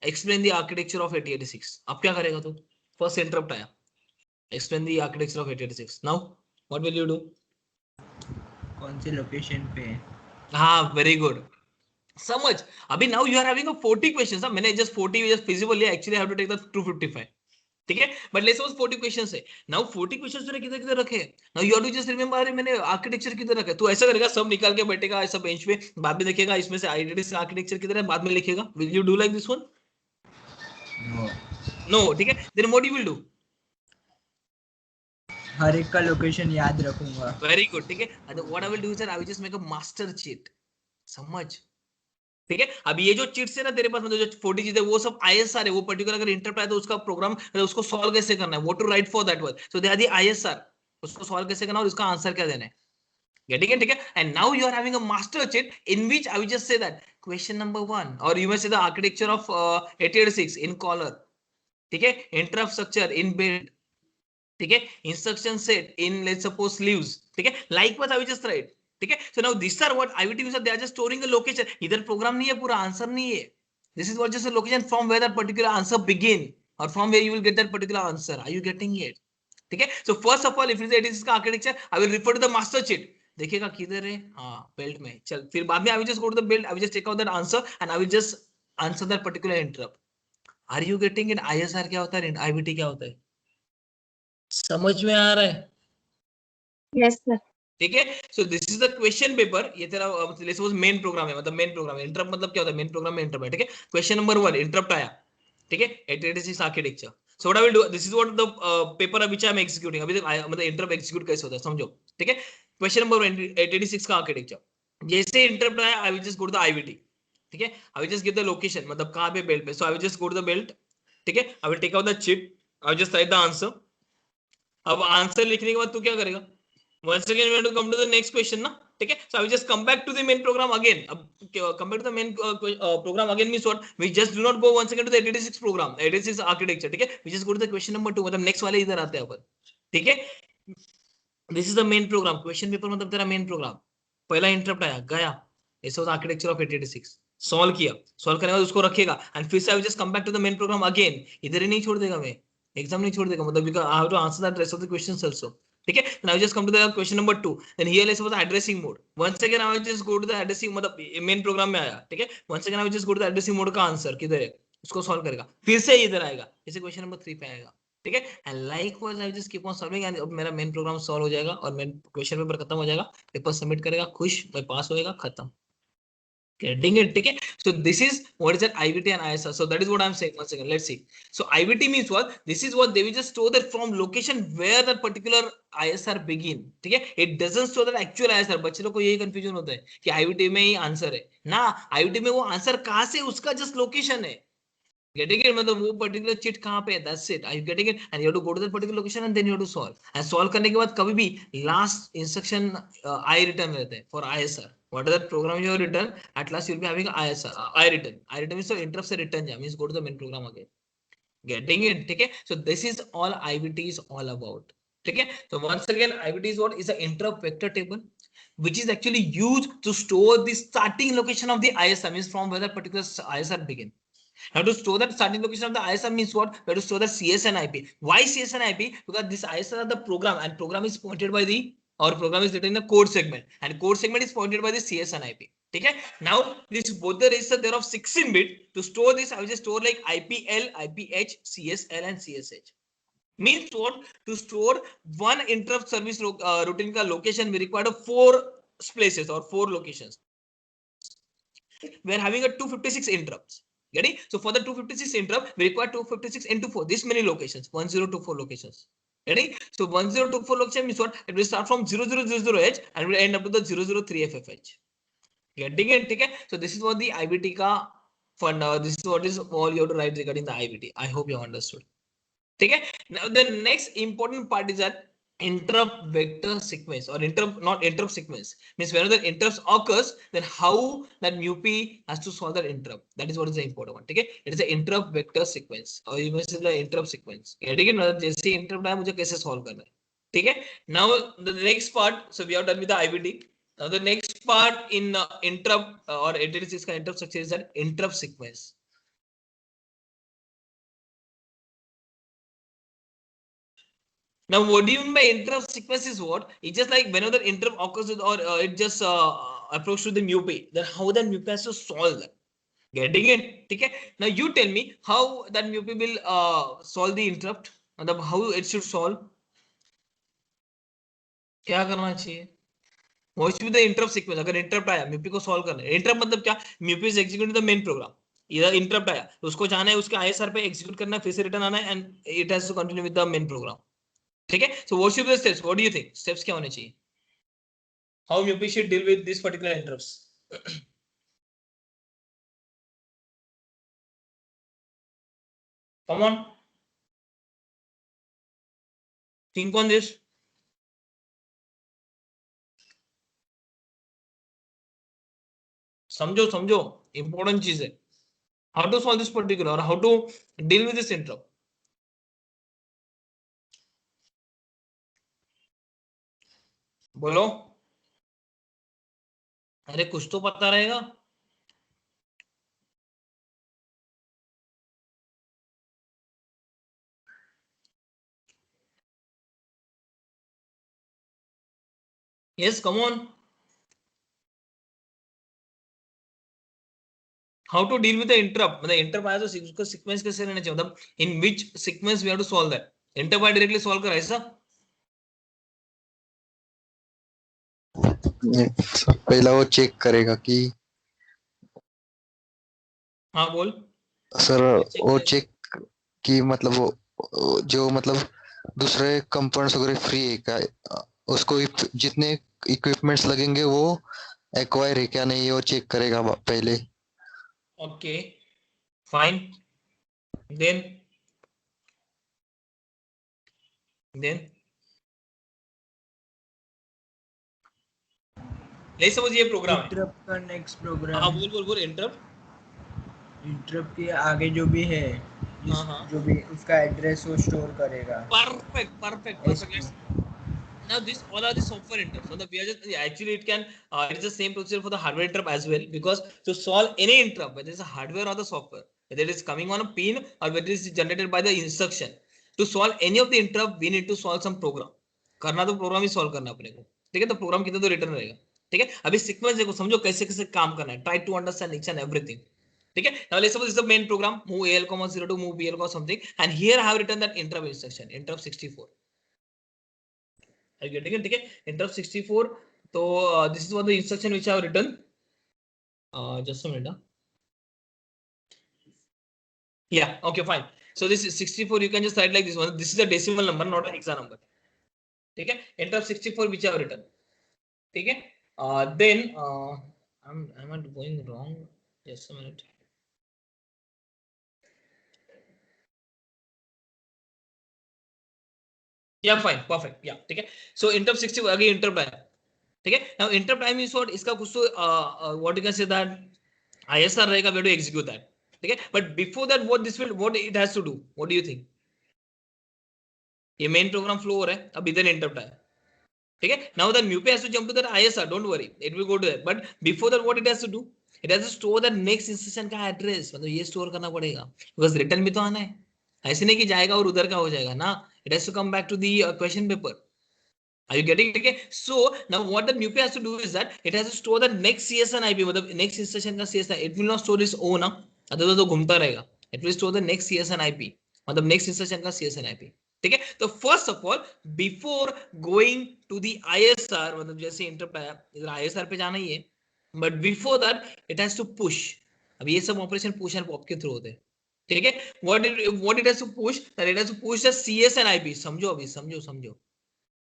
एक्सप्लेन द आर्किटेक्चर ऑफ 8086, अब क्या करेगा तू? फर्स्ट इंटरप्ट आया, explain the architecture of 8086, now what will you do? कौन से लोकेशन पे? हाँ, वेरी गुड, समझ। अभी now you are having a 40 questions, मैंने जस्ट 40 जस्ट फिजिबल लिया, actually I have to take the 255, ठीक है। बट लेट्स सपोज 40 क्वेश्चंस है, नाउ 40 क्वेश्चंस तूने किधर किधर रखे, now you have to just remember, अरे मैंने आर्किटेक्चर किधर रखा है। तू ऐसा करेगा, सब निकाल के बैठेगा ऐसा बेंच पे, बाद में देखेगा इसमें से आईडीडी आर्किटेक्चर किधर है, बाद में लिखेगा। Will you do like this one? No. No, ठीक है। Then what you will do? हर एक का लोकेशन याद रखूंगा। वेरी गुड, ठीक है। What I will do is that I will just make a master cheat, समझ, ठीक है। अब ये जो चीट्स है ना तेरे पास, मतलब जो 40 चीजें, वो सब आईएसआर है, वो पर्टिकुलर अगर इंटरप्ट है तो उसका प्रोग्राम उसको सॉल्व कैसे करना है, what to write for that word, so there are the ISR, उसको सॉल्व कैसे करना और उसका आंसर क्या देना है, getting it? ठीक है। And now you are having a master cheat in which I will just say that question number 1, और you may say the architecture of 8086 in caller, ठीक है, इंटरप्ट स्ट्रक्चर इन बिल्ड, ठीक है, instruction set in let's suppose sleeves, ठीक है, like what I will just write, ठीक है। So now this are what IVT user they are just storing a location, इधर programme नहीं है, पूरा आंसर नहीं है, this is what just a location from where that particular answer begin और from where you will get that particular answer, are you getting it? ठीक है। So first of all if it is का architecture, I will refer to the master cheat, देखिएगा किधर है, हाँ belt में, चल फिर बाद में I will just go to the belt, I will just take out that answer and I will just answer that particular interrupt. Are you getting it? ISR क्या होता है, आईबीटी क्या होता है, समझ में आ रहा है? Yes sir. ठीक है। So this is the question paper, ये तेरा लेट्स सपोज मेन प्रोग्राम है, मतलब मेन प्रोग्राम है, इंटरप्ट मतलब क्या होता है, मेन प्रोग्राम में इंटरप्ट है, ठीक है। क्वेश्चन नंबर 1 इंटरप्ट आया, ठीक है, 8086 architecture, so what I will do, this is what the paper which I am executing, अभी तक मतलब इंटरप्ट एग्जीक्यूट कैसे होता है समझो, ठीक है। क्वेश्चन नंबर 1 8086 का आर्किटेक्चर, जैसे इंटरप्ट आया I will just go to the IVT, ठीक है, I will just give the location, मतलब कहां पे बेल्ट पे, so I will just go to the belt, ठीक है, I will take out the chit, I will just write the answer. अब answer लिखने के बाद तू क्या करेगा, once again we have to come to the next question ना, ठीक है. So I will just come back to the main program again. Come back to the main program again means what? We just do not go once again to the 86 program, 86 architecture. ठीक है. We just go to the question number 2. मतलब next वाले इधर आते हैं अपन. ठीक है. This is the main program. Question paper मतलब तेरा main program. पहला इंटरप्ट आया गया. ऐसा होता आर्किटेक्चर ऑफ 86. सॉल्व किया. सॉल्व करने के बाद उसको रखेगा. एंड फिर से I will just come back to the main program again. इधर ही नहीं छोड़ देगा मैं. एग्जाम नहीं छोड़ देगा. मतलब I have to answer that rest of the questions also. ठीक है. Now just come to the question number 2. Then here let's suppose addressing mode. Once again I will just go to the addressing मतलब main program में आया. ठीक है. Once again I will just go to the addressing mode का answer किधर है उसको solve करेगा. फिर से इधर आएगा. जैसे क्वेश्चन नंबर 3 पे आएगा. ठीक है. And likewise I just keep on solving and अब मेरा मेन प्रोग्राम सॉल्व हो जाएगा और मेन क्वेश्चन पेपर खत्म हो जाएगा. पेपर सबमिट करेगा. खुश मैं पास होएगा. खत्म. Getting it? Okay. So this is what is that IVT and ISR. So that is what I'm saying. Once again, let's see. So IVT means what? This is what they will just store that from location where that particular ISR begin. ठीक है. It doesn't store that actual ISR. बच्चे लोग को यही confusion होता है कि IVT में ही आंसर है ना. IVT में वो आंसर कहाँ से उसका जस्ट लोकेशन है. Getting it? मतलब वो पर्टिकुलर चिट कहाँ पे है. That's it. Are you getting it? And you have to go to that particular location and then you have to solve. And solve करने के बाद कभी भी last instruction I return रहते हैं for ISR. Whatever program you have written, at last you'll be having ISR. I return. I return means so interrupt से return जा. Means go to the main program again. Getting it? ठीक है. So this is all IVT is all about. ठीक है. So once again, IVT is what is an interrupt vector table, which is actually used to store the starting location of the ISR. Means from where that particular ISR begin. How to store that starting location of the ISR means what? We have to store the CS and IP. Why CS and IP? Because this ISR are the program and program is pointed by the or program is written in the code segment and code segment is pointed by the CS and IP. Okay. Now this both the register there of 16-bit. To store this, I will just store like IPL, IPH, CSL and CSH. Means what? To store one interrupt service routine ka location we require 4 places or 4 locations. We are having a 256 interrupts. Getting? So for the 256 interrupt, we require 256 into 4. This many locations, 1024 locations. Getting? So 1024 location means what? It will start from 0000H and will end up to the 003FFH. Getting it? Okay? So this is what the IVT ka fund. This is what is all you have to write regarding the IVT. I hope you understood. Okay? Now the next important part is that interrupt vector sequence or interrupt sequence means whenever the interrupts occurs, then how that MUP has to solve that interrupt. That is what is the important one. Okay, it is the interrupt vector sequence or you must say the interrupt sequence. ठीक है ना. जैसे interrupt आया मुझे कैसे solve करना है. ठीक है. Now the next part. So we have done with the IVT. Now the next part in interrupt or 86 का interrupt structure is that interrupt sequence. Now, what do you mean by interrupt sequence is what? It's just like whenever the interrupt occurs with, or it just approach to the MUP, then how that MUP has to solve that. Getting it? Okay. Now you tell me how that MUP will solve the interrupt and how it should solve. क्या करना चाहिए? What should be the interrupt sequence? अगर interrupt आया MUP को solve करना है. Interrupt मतलब क्या? MUP is executing the main program. इधर interrupt आया तो उसको जाना है उसके ISR पे execute करना है फिर से return आना है and it has to continue with the main program. ठीक है. So what should be the steps? What do you think? Steps क्या होने चाहिए? How MUP should deal with this particular interrupts? Come on. Think on this. समझो important चीज है. How to solve this particular or how to deal with this interrupt? बोलो. अरे कुछ तो पता रहेगा. Yes, come on. How to deal with the interrupt? मतलब interrupt आया तो उसका sequence कैसे रहना चाहिए? मतलब in which sequence we have to solve that? Interrupt आया directly solve करा ऐसा? पहला वो चेक करेगा कि हाँ बोल. सर वो चेक कि मतलब वो जो मतलब दूसरे कंपोनेंट्स वगैरह फ्री है क्या, उसको जितने इक्विपमेंट्स लगेंगे वो एक्वायर है क्या नहीं वो चेक करेगा पहले. Okay fine. Then let's suppose ये प्रोग्राम है, इंटरप्ट का नेक्स्ट हाँ प्रोग्राम, बोल इंटरप्ट, इंटरप्ट के आगे जो भी है, हाँ हाँ, जो भी उसका एड्रेस वो स्टोर करेगा। perfect. Now this all are the software interrupts. So the we are just actually it can it is the same procedure for the hardware interrupt as well, because to solve any interrupt, whether it's a hardware or the software, whether it is coming on a pin or whether it is generated by the instruction, to solve any of the interrupt we need to solve some program. करना तो programme ही solve करना अपने को, ठीक है, तो programme कितना तो रिटर्न रहेगा, ठीक है। अभी सीक्वेंस देखो, समझो कैसे कैसे काम करना है, try to understand each and everything, ठीक है। Now let's suppose this is the main program, move AL, 0 to move BL, something, and here I have written that interrupt instruction, interrupt 64. Are you getting it? ठीक है, interrupt 64. तो this is what the instruction which I have written. Just a minute. Yeah, okay, fine. So this is 64. You can just write like this one. This is a decimal number, not a hexa number. ठीक है, interrupt 64 which I have written. ठीक है. Then am I going wrong? Just a minute. Yeah, fine, perfect. Yeah, ठीक है. So interrupt 64 again interrupt है. ठीक है. Now interrupt time is what? इसका कुछ तो what you can say that ISR रहेगा, we have to execute that. ठीक है. But before that, what it has to do? What do you think? ये मेन प्रोग्राम फ्लो हो रहा है, अब इधर इंटरप्ट आया, ठीक है। Now the mu P has to jump to that ISR, don't worry, it will go to that, but before that what it has to do, it has to store the next instruction का address, मतलब ये store करना पड़ेगा, because return भी तो आना है, ऐसे नहीं कि जाएगा और उधर का हो जाएगा ना, it has to come back to the question paper. Are you getting it? Okay. So now what the MUPI has to do is that it has to store the next CSN IP, मतलब next instruction का CSN, it will not store its own ना, other तो घूमता रहेगा, it will store the next CSN IP, मतलब next instruction का CSN IP, ठीक है। तो first of all before going to the ISR, मतलब जैसे इंटरप्ट आया इधर ISR पे जाना ही है, but before that it has to push, अब ये सब ऑपरेशन पुश एंड पॉप के थ्रू होते हैं, ठीक है। what it has to push, that it has to push the CSN IP, समझो अभी, समझो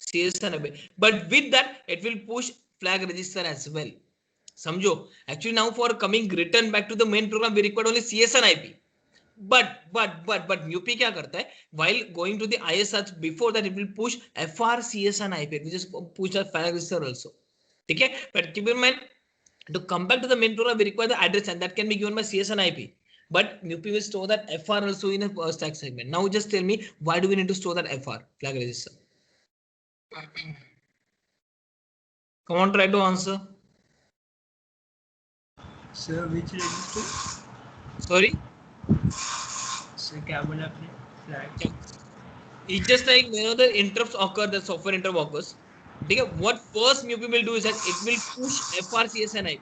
CSN IP, but with that it will push flag register as well, समझो। actually now for coming return back to the main program we require only CSN IP, but MUP क्या करता है, while going to the ISR before that it will push FR CSN IP, which is push the flag register also, ठीक है। but keep in mind to come back to the main program we require the address, and that can be given by CSN IP, but MUP will store that FR also in a stack segment. Now just tell me, why do we need to store that FR flag register? Come on, try to answer. Sir which register? Sorry? Sir क्या बोला आपने? Flag? It's just like whenever the interrupts occur, the software interrupt occurs. Okay, what first MUP will do is that it will push FRCSN IP.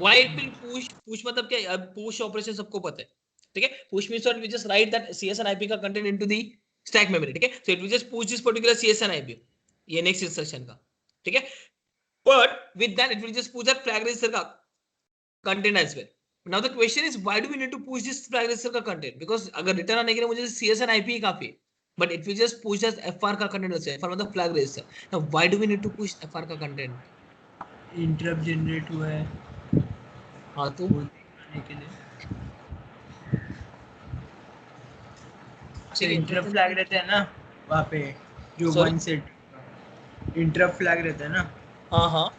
Why it will push? Push मतलब क्या? Push operation सबको पता है, ठीक है? Push means what? We just write that CSN IP का content into the stack memory, ठीक है? So it will just push this particular CSN IP, ये next instruction का, ठीक है? But with that it will just push that flag register का content as well. Now the question is, why do we need to push this flag register का content? Because अगर return आने के लिए मुझे CSN IP ही काफी है, but it will just push this FR का content also, FR मतलब flag register. Now why do we need to push FR का content? इंटरप्ट जनरेट हुआ है हाँ तो वो दिखाने के लिए। ठीक है, इंटरप्ट फ्लैग रहता है ना वहाँ पे, जो Sorry? One set interrupt flag रहता है ना, हाँ हाँ,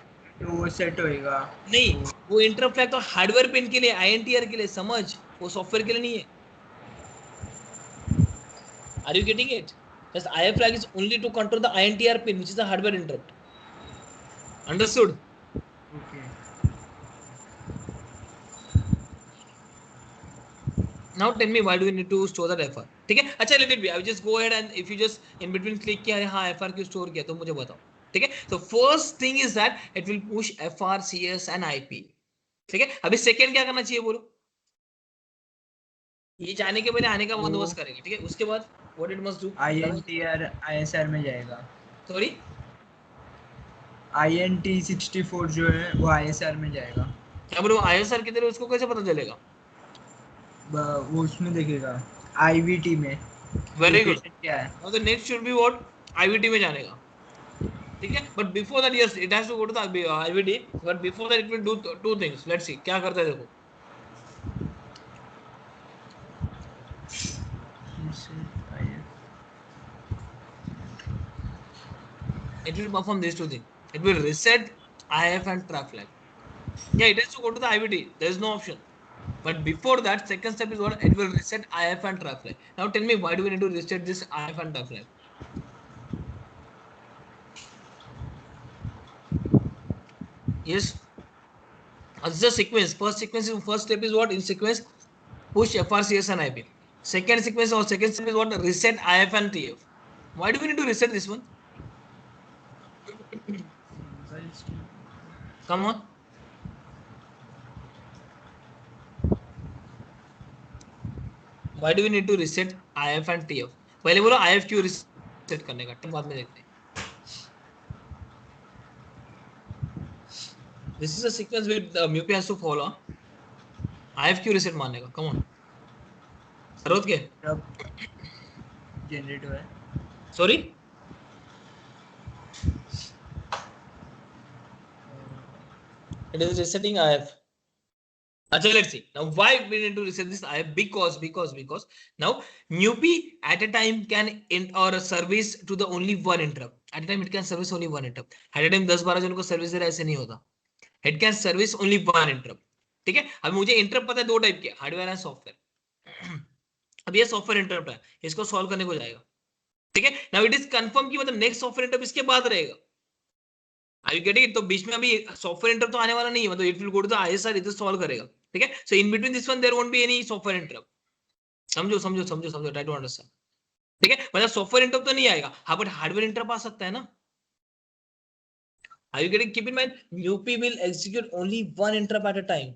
तो वो सेट होएगा। नहीं तो वो इंटरप्ट फ्लैग तो हार्डवेयर पिन के लिए, INTR के लिए, समझ, वो सॉफ्टवेयर के लिए नहीं है। Are you getting it? Just IF flag is only to control the INTR pin, which is the hardware interrupt. Understood? Okay, Now tell me, why do we need to store that FR? ठीक है, अच्छा let it be. I will just go ahead and if you just in between click किया है, हाँ FR क्यों store किया, तो मुझे बताओ, ठीक है। So first thing is that it will push FR, CS and IP, ठीक है। अभी second क्या करना चाहिए बोलो, ये जाने के पहले आने का बंदोबस्त करेंगे, ठीक है। उसके बाद what it must do, INTR ISR में जाएगा। sorry, INT 64 जो है वो ISR में जाएगा। क्या बोलो, ISR किधर है उसको कैसे पता चलेगा? वो उसमें देखेगा IVT में Very good. लोकेशन क्या है। Now the next should be what, IVT में जाने का, ठीक है। But before that, yes, it has to go to the IVT, but before that it will do two things. Let's see क्या करता है, देखो। It will perform these two things. It will reset IF and trap flag. Yeah, it has to go to the IVT. There is no option. But before that, second step is what? It will reset IF and trap flag. Now tell me, why do we need to reset this IF and trap flag? Yes. It's the sequence. First step is what? In sequence, push FRCS and IP. Second sequence or second step is what? Reset IF and TF. Why do we need to reset this one? Come on. Why do we need to reset IF and TF? पहले बोलो IF क्यों reset करने का, बाद में देखते हैं. This is a sequence which MUP has to follow. IF क्यों reset मारने का? Come on. जरूरत क्या? जनरेट हुआ है. Sorry. It is resetting IF. Okay, let's see. Now, why we need to reset this IF? Because now MUP at a time can or service to the only one interrupt. At a time it can service only one interrupt. At a time 10-12 जन को service दे रहा है, ऐसे नहीं होता. It can service only one interrupt. ठीक है. अब मुझे इंटरप्ट पता है दो टाइप के, हार्डवेयर एंड सॉफ्टवेयर. अब ये सॉफ्टवेयर इंटरप्ट है, इसको सॉल्व करने को जाएगा. ठीक है. नाउ इट इज कंफर्म कि मतलब नेक्स्ट सॉफ्टवेयर इंटरप्ट इसके बाद रहेगा. Are you getting it? तो बीच में अभी सॉफ्टवेयर इंटरप्ट तो आने वाला नहीं है, मतलब it will go to the ISR, इधर सॉल्व करेगा. ठीक है. So in between this one there won't be any software interrupt. समझो ट्राई टू अंडरस्टैंड. ठीक है. मतलब सॉफ्टवेयर इंटरप्ट तो नहीं आएगा. हाँ, बट हार्डवेयर इंटरप्ट आ सकता है ना. Are you getting? Keep in mind, MUP will execute only one interrupt at a time.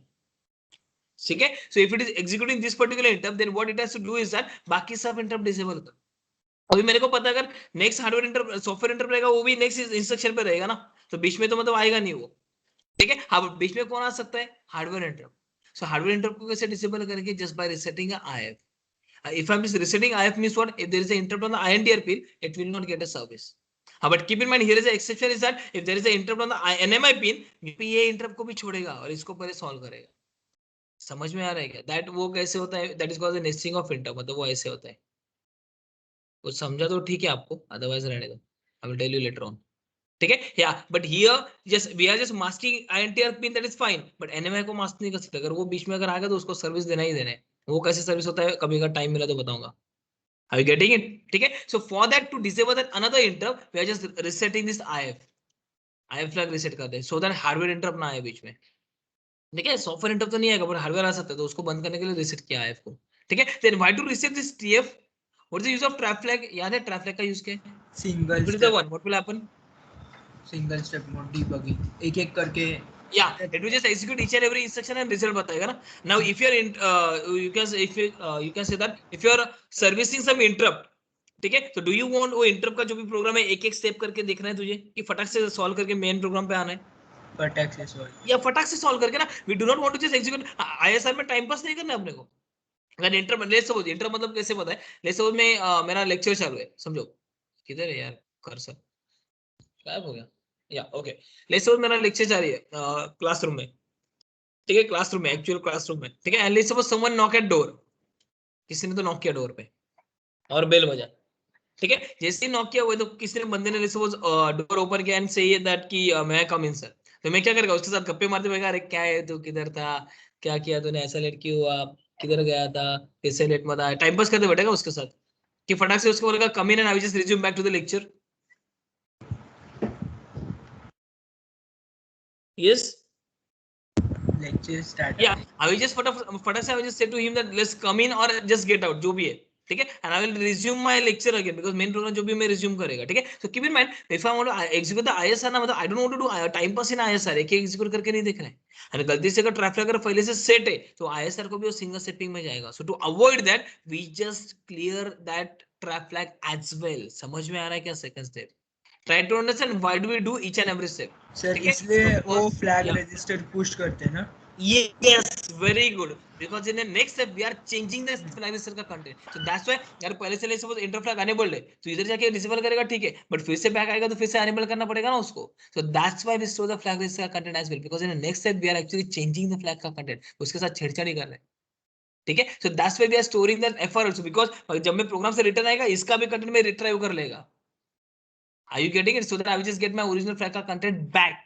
ठीक है. So if it is executing this particular interrupt, then what it has to do is that बाकी सब interrupt disable कर. अभी मेरे को पता है अगर next hardware interrupt software interrupt रहेगा, वो भी नेक्स्ट इंस्ट्रक्शन पे रहेगा ना, तो बीच में तो मतलब आएगा नहीं वो. ठीक है. हाँ, बीच में कौन आ सकता है? Hardware interrupt. So hardware interrupt को कैसे डिसेबल करेंगे? Just by resetting IF. If I'm resetting IF means what? If there is an interrupt on the INTR pin, it will not get a service. But keep in mind, here is an exception is that if there is an interrupt on the NMI pin, ये interrupt को भी छोड़ेगा और इसको पहले solve करेगा. समझ में आ रहा है क्या? दैट वो कैसे होता है? That is called the nesting of interrupt. मतलब वो ऐसे होता है. कुछ समझा तो ठीक है आपको, अदरवाइज रहने दो. I will tell you later on. ठीक है. या but here just we are just masking INTR pin, that is fine. But NMI को मास्क नहीं कर सकते. अगर वो बीच में अगर आ गया तो उसको सर्विस देना ही देना है. वो कैसे सर्विस होता है, कभी अगर टाइम मिला तो बताऊंगा. Are you getting it? ठीक है. So for that to disable that another interrupt, we are just resetting this IF flag reset कर दे, so that हार्डवेयर इंटरप्ट ना आए बीच में. ठीक है. सॉफ्टवेयर इंटरप्ट तो नहीं आएगा, पर हार्डवेयर आ सकता है, तो उसको बंद करने के लिए रिसेट किया IF को. ठीक है. Then why to reset this TF? What is the use of trap flag? याद है ट्रैप फ्लैग का यूज क्या है? Single What is the one? What will happen? Single step mode debugging, एक एक करके. Yeah, it will just execute each and every instruction and result बताएगा ना. Now if you are in you can say that if you are servicing some interrupt, ठीक है, तो do you want वो interrupt का जो भी प्रोग्राम है एक एक स्टेप करके देखना है तुझे, कि फटाक से सॉल्व करके मेन प्रोग्राम पे आना है? फटाक से सॉल्व, या फटाक से सॉल्व करके ना. We do not want to just execute. ISR में टाइम पास नहीं करना है अपने को. अगर इंटरप्ट लेट्स सपोज, इंटरप्ट मतलब कैसे पता है? लेट्स सपोज में मेरा लेक्चर चालू है, समझो. किधर है यार कर्सर? गायब हो गया. या ओके. लेट्स सपोज मेरा लेक्चर जारी है क्लासरूम में. ठीक है. क्लासरूम में, एक्चुअल क्लासरूम में. ठीक है. And let's suppose someone knock eight door. किसी ने तो नॉक किया डोर पे और बेल बजा. ठीक है. जैसे ही नॉक किया हुआ तो किसी ने बंदे ने सपोज डोर ओपन किया एंड से दैट कि मैं कम इन सर. तो मैं क्या करेगा? उसके साथ गप्पे मारते हुए, अरे क्या है तू, किधर था, क्या किया तूने, ऐसा लेट क्यों हुआ, किधर गया था, कैसे लेट मत आया, टाइम पास करते बैठेगा उसके साथ. कि फटाक से उसको बोलेगा come in and I will just resume back to the lecture. Yes. Lecture start. Yeah, I will just फटाक से I will just say to him that let's come in or just get out, जो भी है. ठीक है. And I will resume my lecture again because main program जो भी मैं resume करेगा. ठीक है. So keep in mind, if I want to execute the ISR ना, मतलब I don't want to do time pass in ISR, एक एक execute करके नहीं देखना है. और गलती से अगर ट्रैफिक अगर पहले से सेट है तो ISR को भी वो सिंगल सेटिंग में जाएगा. So to avoid that, we just clear that trap flag as well. समझ में आ रहा है क्या? Second step. Try to understand why do we do each and every step. Sir इसलिए वो फ्लैग रजिस्टर पुश करते हैं ना. Yes, very good. Because in the next step we are changing the flag register का content. So that's why यार पहले से ले सपोज इंटर फ्लैग अनेबल्ड है तो इधर जाके डिसेबल करेगा. ठीक है. बट फिर से बैक आएगा तो फिर से अनेबल करना पड़ेगा ना उसको. So that's why we store the flag register का content as well. Because in the next step we are actually changing the flag का content. उसके साथ छेड़छाड़ी कर रहे हैं. ठीक है. So that's why we are storing that FR also, because जब मैं प्रोग्राम से रिटर्न आएगा इसका भी कंटेंट में रिट्राइव कर लेगा. Are you getting it? So that I will just get my original flag का content back.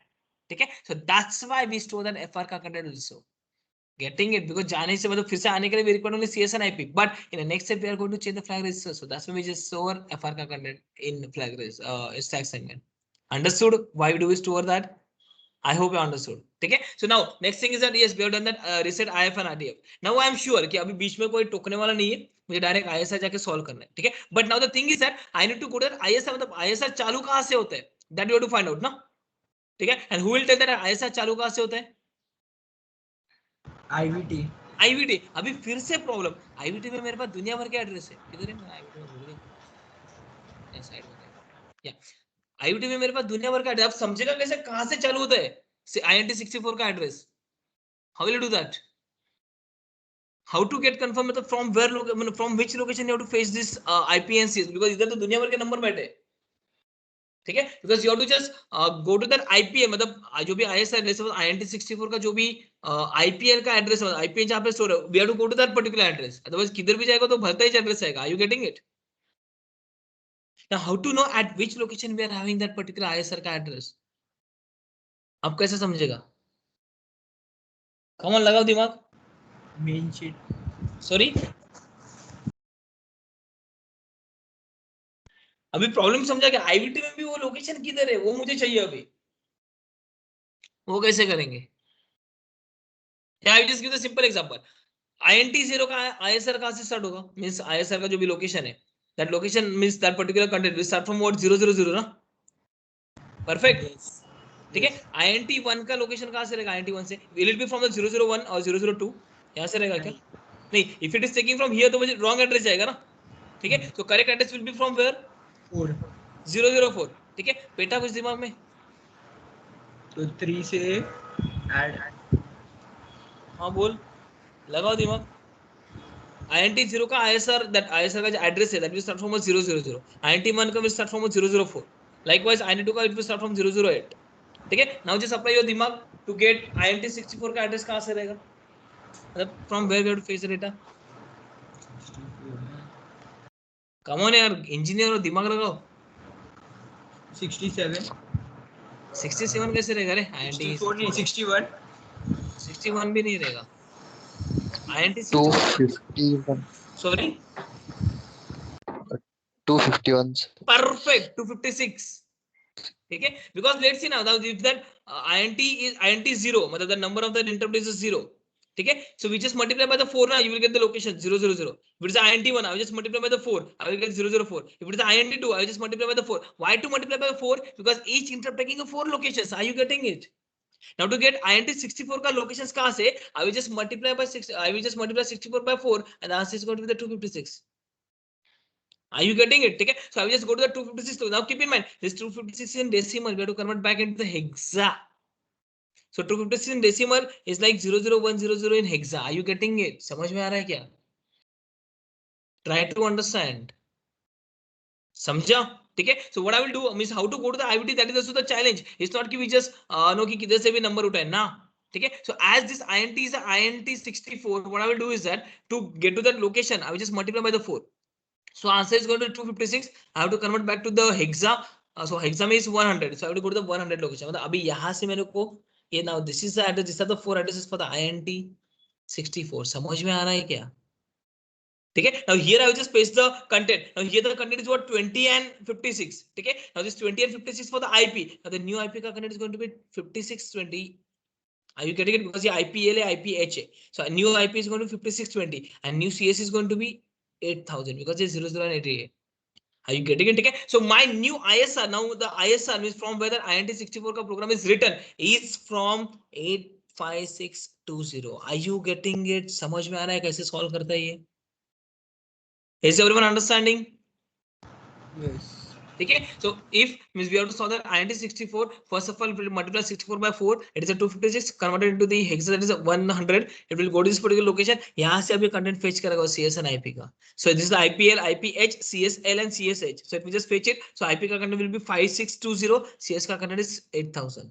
ठीक है. So that's why we store that FR का content also. Getting it? Because जाने से मतलब फिर से आने के लिए we require only CS and IP. But in the next step we are going to change the flag register. So that's why we just store FR का content in flag register, stack segment. Understood? Why do we store that? I hope you understood. ठीक है. So now next thing is that yes we have done that reset IF and RDF. Now I am sure कि अभी बीच में कोई टोकने वाला नहीं है, मुझे डायरेक्ट ISR जाके सॉल्व करना है. ठीक है. But now the thing is that I need to go to that ISR. मतलब ISR चालू कहाँ से होता है? That you have to find out ना. ठीक है. And who will tell that ISR चालू कहाँ से होता है? IVT. IVT. अभी फिर से प्रॉब्लम. IVT में मेरे पास दुनिया भर के एड्रेस है. किधर है मेरा IVT में? भूल गया. साइड में या IVT में मेरे पास दुनिया भर का एड्रेस. आप समझेगा कैसे कहां से चालू होता है INT64 का address? How will you do that? How to get confirm मतलब from where from which location you have to fetch this IP and CS? Because इधर तो दुनिया भर के नंबर बैठे हैं. ठीक है. Because you have to just go to that IPL मतलब जो भी ISR INT64 का जो भी IPL का एड्रेस है, IPL जहां पे स्टोर है, we have to go to that particular address. Otherwise किधर भी जाएगा तो भलता ही एड्रेस आएगा. Are you getting it? Now how to know at which location we are having that particular ISR का एड्रेस? आप कैसे समझेगा? कम ऑन लगाओ दिमाग. Main sheet. सॉरी, अभी प्रॉब्लम समझा क्या? IVT में भी वो लोकेशन किधर है वो मुझे चाहिए अभी. वो कैसे करेंगे? I just give the simple example. INT0 का ISR कहां से स्टार्ट होगा? मींस ISR का जो भी लोकेशन है, that location means that particular content will start from what 000 ना. परफेक्ट. Yes. ठीक है. INT1 का लोकेशन कहां से रहेगा? INT1 से will it be from the 001 और 002? यहां से रहेगा क्या? नहीं. If it is taking from here तो मुझे रॉन्ग एड्रेस जाएगा ना. ठीक है. तो correct address will be from where? 4. 004. ठीक है. बेटा कुछ दिमाग में? तो 3 से add. हाँ बोल, लगाओ दिमाग. INT0 का ISR दैट ISR का जो एड्रेस है that will start from 000. INT1 का will start from 004. Likewise INT2 का इट विल स्टार्ट फ्रॉम 008. ठीक है. नाउ जस्ट अप्लाई योर दिमाग टू गेट INT64 का एड्रेस कहां से रहेगा? मतलब from where we have to fetch the data. Come on यार, इंजीनियर हो, दिमाग लगाओ. 67. 67 कैसे रहेगा रे? 64 नहीं 61. 61 भी नहीं रहेगा. INT 251 sorry 251 perfect 256. ठीक है. Because let's see now if that INT0 मतलब the number of the interrupt is 0. ठीक है. So we just multiply by the 4 now, you will get the location 000. If it is INT1 I will just multiply by the 4, I will get 004. If it is INT2 I will just multiply by the 4. Why to multiply by 4? Because each interrupt taking 4 locations. Are you getting it? Now to get INT64 का locations कहां से? I will just multiply by 6. I will just multiply 64 by 4 and the answer is going to be the 256. Are you getting it? Okay, so I will just go to the 256. Now keep in mind this 256 in decimal. We have to convert back into the hexa. So 256 in decimal is like 00100 in hexa. Are you getting it? समझ में आ रहा है क्या? Try to understand. समझा? ठीक है. So what I will do means how to go to the IVT. That is also the challenge. It's not कि we just know कि किधर से भी number उठाए ना. ठीक है. So as this INT is a INT64, what I will do is that to get to that location, I will just multiply by the 4. So answer is going to 256. I have to convert back to the hexa. So hexa is 100. So I have to go to the 100 location. मतलब अभी यहाँ से मेरे को ये now this is the address. These are the 4 addresses for the INT64. समझ में आ रहा है क्या? ठीक है. Now here I will just paste the content. Now here the content is what 20 and 56. ठीक है. Now this 20 and 56 for the IP. Now the new IP का content is going to be 5620. Are you getting it? Because ये IPL है, IPH है. So a new IP is going to be 5620 and new CS is going to be 8000 because it's 0080. Are you getting it? Okay. So my new ISR now the ISR means from whether INT64 का program is written is from 85620. Are you getting it? समझ में आ रहा है कैसे solve करता है ये? Is everyone understanding? Yes. Okay, so if means we have to solve that INT64. First of all, we will multiply 64 by 4. It is a 256 converted into the hexa, that is a 100. It will go to this particular location. यहाँ से अभी content fetch करेगा CS and IP का. So this is the IPL, IPH, CSL and CSH. So it will just fetch it. So IP का content will be 5620. CS का content is 8000.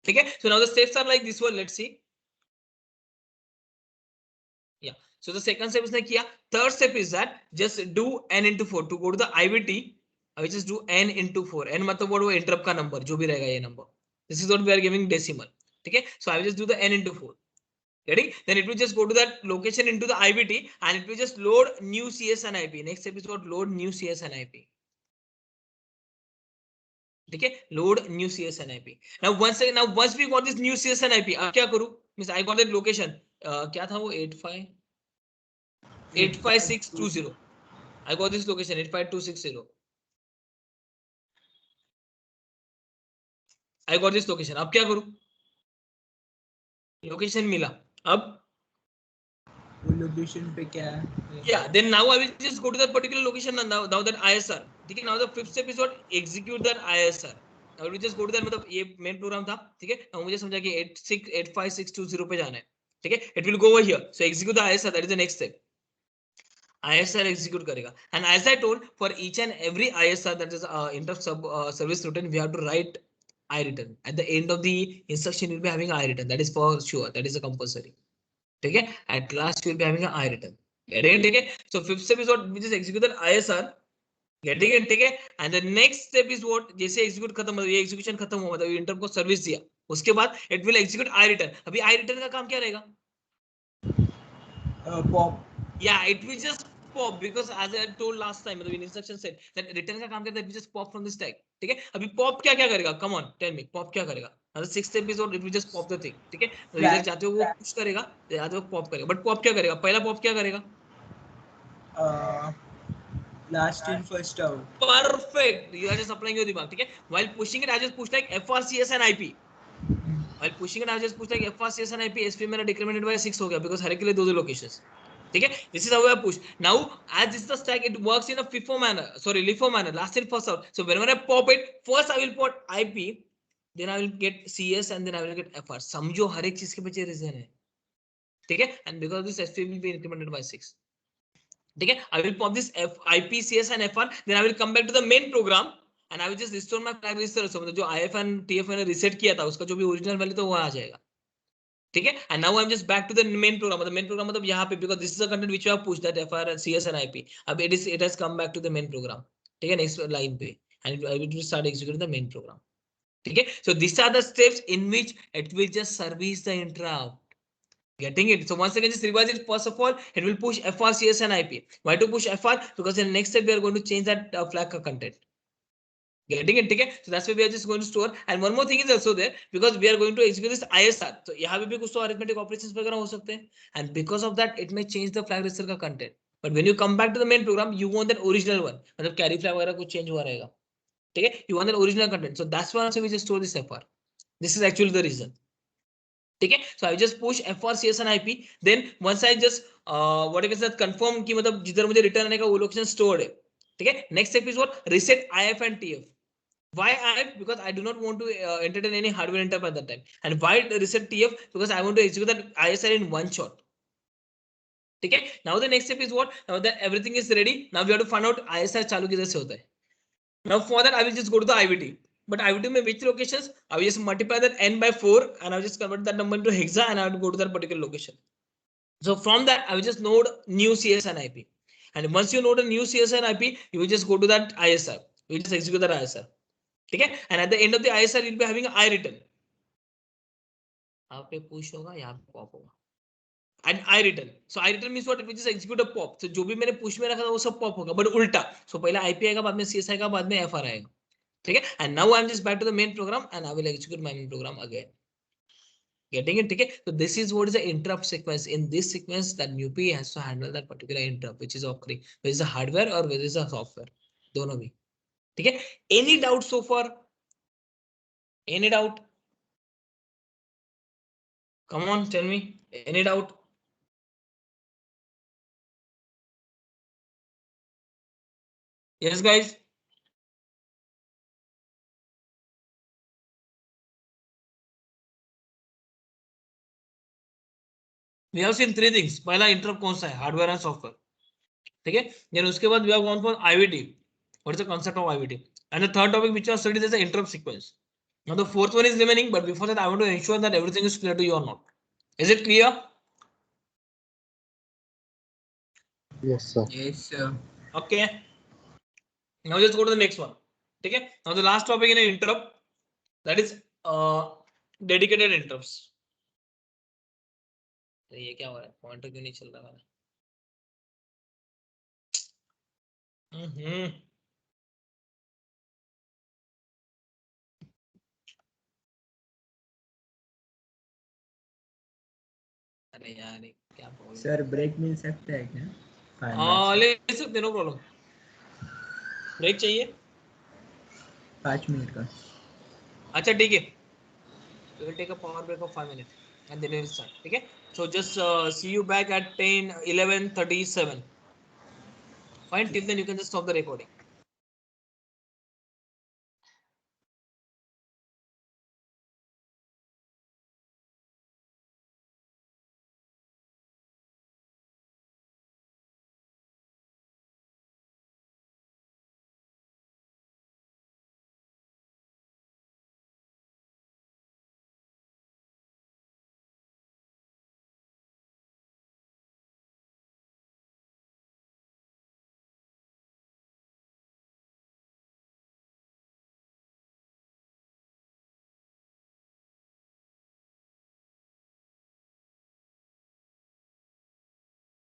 Okay. So now the steps are like this one. Let's see. Yeah. So the second step is किया. Third step is that just do n into 4 to go to the IVT. I will just do n into 4. n मतलब वो interrupt का number जो भी रहेगा ये number. This is what we are giving decimal. Okay, so I will just do the n into 4. Ready? Then it will just go to that location into the IBT and it will just load new CS and IP. Next step is what? Load new CS and IP. Okay, load new CS and IP. Now once we got this new CS and IP, अब क्या करूँ? Means I got that location. क्या था वो 85620. I got this location 85260. I got this location. अब क्या करूँ? Location मिला. अब लोकेशन पे क्या है? Yeah, then now I will just go to that particular location and now that ISR. ठीक है, now the fifth step is what? Execute that ISR. Now we just go to that, मतलब ये main program था, ठीक है? now मुझे समझा कि 8585620 पे जाना है, ठीक है? It will go over here. So execute the ISR. That is the next step. ISR execute करेगा. And as I told, for each and every ISR that is interrupt service routine, we have to write iReturn. At the end of the instruction, you'll be having iReturn. That is for sure. That is a compulsory. ठीक है? At last, you'll be having an iReturn. ठीक है? So fifth step is what? We just execute that ISR. Getting it? ठीक है? And the next step is what? जैसे execute खत्म हो, ये execution खत्म हुआ, मतलब इंटर को सर्विस दिया, उसके बाद it will execute iReturn. अभी iReturn का काम क्या रहेगा? Pop. Yeah, it will just pop because as I told last time, मतलब instruction said that return का काम करता है, it will just pop from this tag. ठीक है? अभी pop क्या करेगा? Come on, tell me. Pop क्या करेगा? मतलब sixth episode it will just pop the thing. ठीक है? तो इधर जाते हो वो push करेगा, जाते हो pop करेगा. But pop क्या करेगा? पहला pop क्या करेगा? Last in first out. Perfect. You are just applying your दिमाग. ठीक है? While pushing it, I just push like FRCS and IP. While pushing it, I just push like FRCS and IP. SP मेरा decremented by 6 हो गया because हर एक के लिए दो locations. ठीक है? This is how I push. Now, as this is the stack, it works in a FIFO manner. Sorry, LIFO manner. Last in first out. So whenever I pop it, first I will put IP, then I will get CS and then I will get FR. समझो हर एक चीज के पीछे reason है. ठीक है? And because this SP will be incremented by 6. ठीक है? I will pop this IP, CS and FR. Then I will come back to the main program and I will just restore my flag register. So मतलब जो IF and TF मैंने reset किया था, उसका जो भी original value था वो आ जाएगा. ठीक है? And now I'm just back to the main program. The main program मतलब यहाँ पे, because this is the content which you have pushed, that FR, CS and IP. अब it has come back to the main program. ठीक है? Next line पे, and I will start executing the main program. ठीक है? So these are the steps in which it will just service the interrupt. Getting it? So once again, just revise it. First of all, it will push FR, CS and IP. Why to push FR? Because in the next step we are going to change that flag content. Getting it? Okay, so that's why we are just going to store. And one more thing is also there, because we are going to execute this ISR. So यहाँ पे भी कुछ तो arithmetic operations वगैरह हो सकते हैं, and because of that it may change the flag register का content. But when you come back to the main program, you want that original one. मतलब carry flag वगैरह कुछ change हुआ रहेगा. ठीक है? You want that original content. So that's why also we just store this FR. This is actually the reason. ठीक है? So I just push FR, CS and IP. Then once I just what I can say confirm कि मतलब जिधर मुझे return आने का वो location stored है. ठीक है? Next step is what? Reset IF and TF. Why IF? Because I do not want to entertain any hardware interrupt at that time. And why reset TF? Because I want to execute that ISR in one shot. Okay. Now the next step is what? Now that everything is ready, now we have to find out ISR चालू किधर से होता है. Now for that I will just go to the IVT. But IVT में which locations? I will just multiply that n by 4 and I will just convert that number into hexa and I will go to that particular location. So from that I will just node new CS and IP. And once you node a new CS and IP, you will just go to that ISR. You will just execute that ISR. ठीक है? And at the end of the ISR, you'll be having iReturn. यहाँ पे push होगा, यहाँ पे pop होगा. And iReturn. So iReturn means what? It will just execute a pop. So जो भी मैंने push में रखा था वो सब pop होगा, but उल्टा. So पहले IP आएगा, बाद में CS आएगा, बाद में FR आएगा. ठीक है? And now I'm just back to the main program and I will execute my main program again. Getting it? ठीक है? So this is what is the interrupt sequence. In this sequence, that MUP has to handle that particular interrupt, which is occurring. Whether it's a hardware or whether it's a software. दोनों भी. ठीक है? Any doubt so far? Any doubt? Come on, tell me. Any doubt? Yes, guys. We have seen three things. पहला interrupt कौन सा है? Hardware and software. ठीक है? Then उसके बाद we have gone for IVT. What is the concept of IVT? And the third topic which was studied is the interrupt sequence. Now the fourth one is remaining, but before that I want to ensure that everything is clear to you or not. Is it clear? Yes, sir. Yes, sir. Okay. Now let's go to the next one. Okay. Now the last topic in an interrupt, that is dedicated interrupts. ये क्या हो रहा है, pointer क्यों नहीं चल रहा है? अरे यार क्या प्रॉब्लम? सर ब्रेक मिल सकता है क्या? 5 हाँ मिनट्स ले सकते, नो प्रॉब्लम। ब्रेक चाहिए? 5 मिनट का। अच्छा ठीक है, we will take a power break of 5 minutes and then we will start. ठीक है, so just see you back at 10 11:37. Fine, till then you can just stop the recording.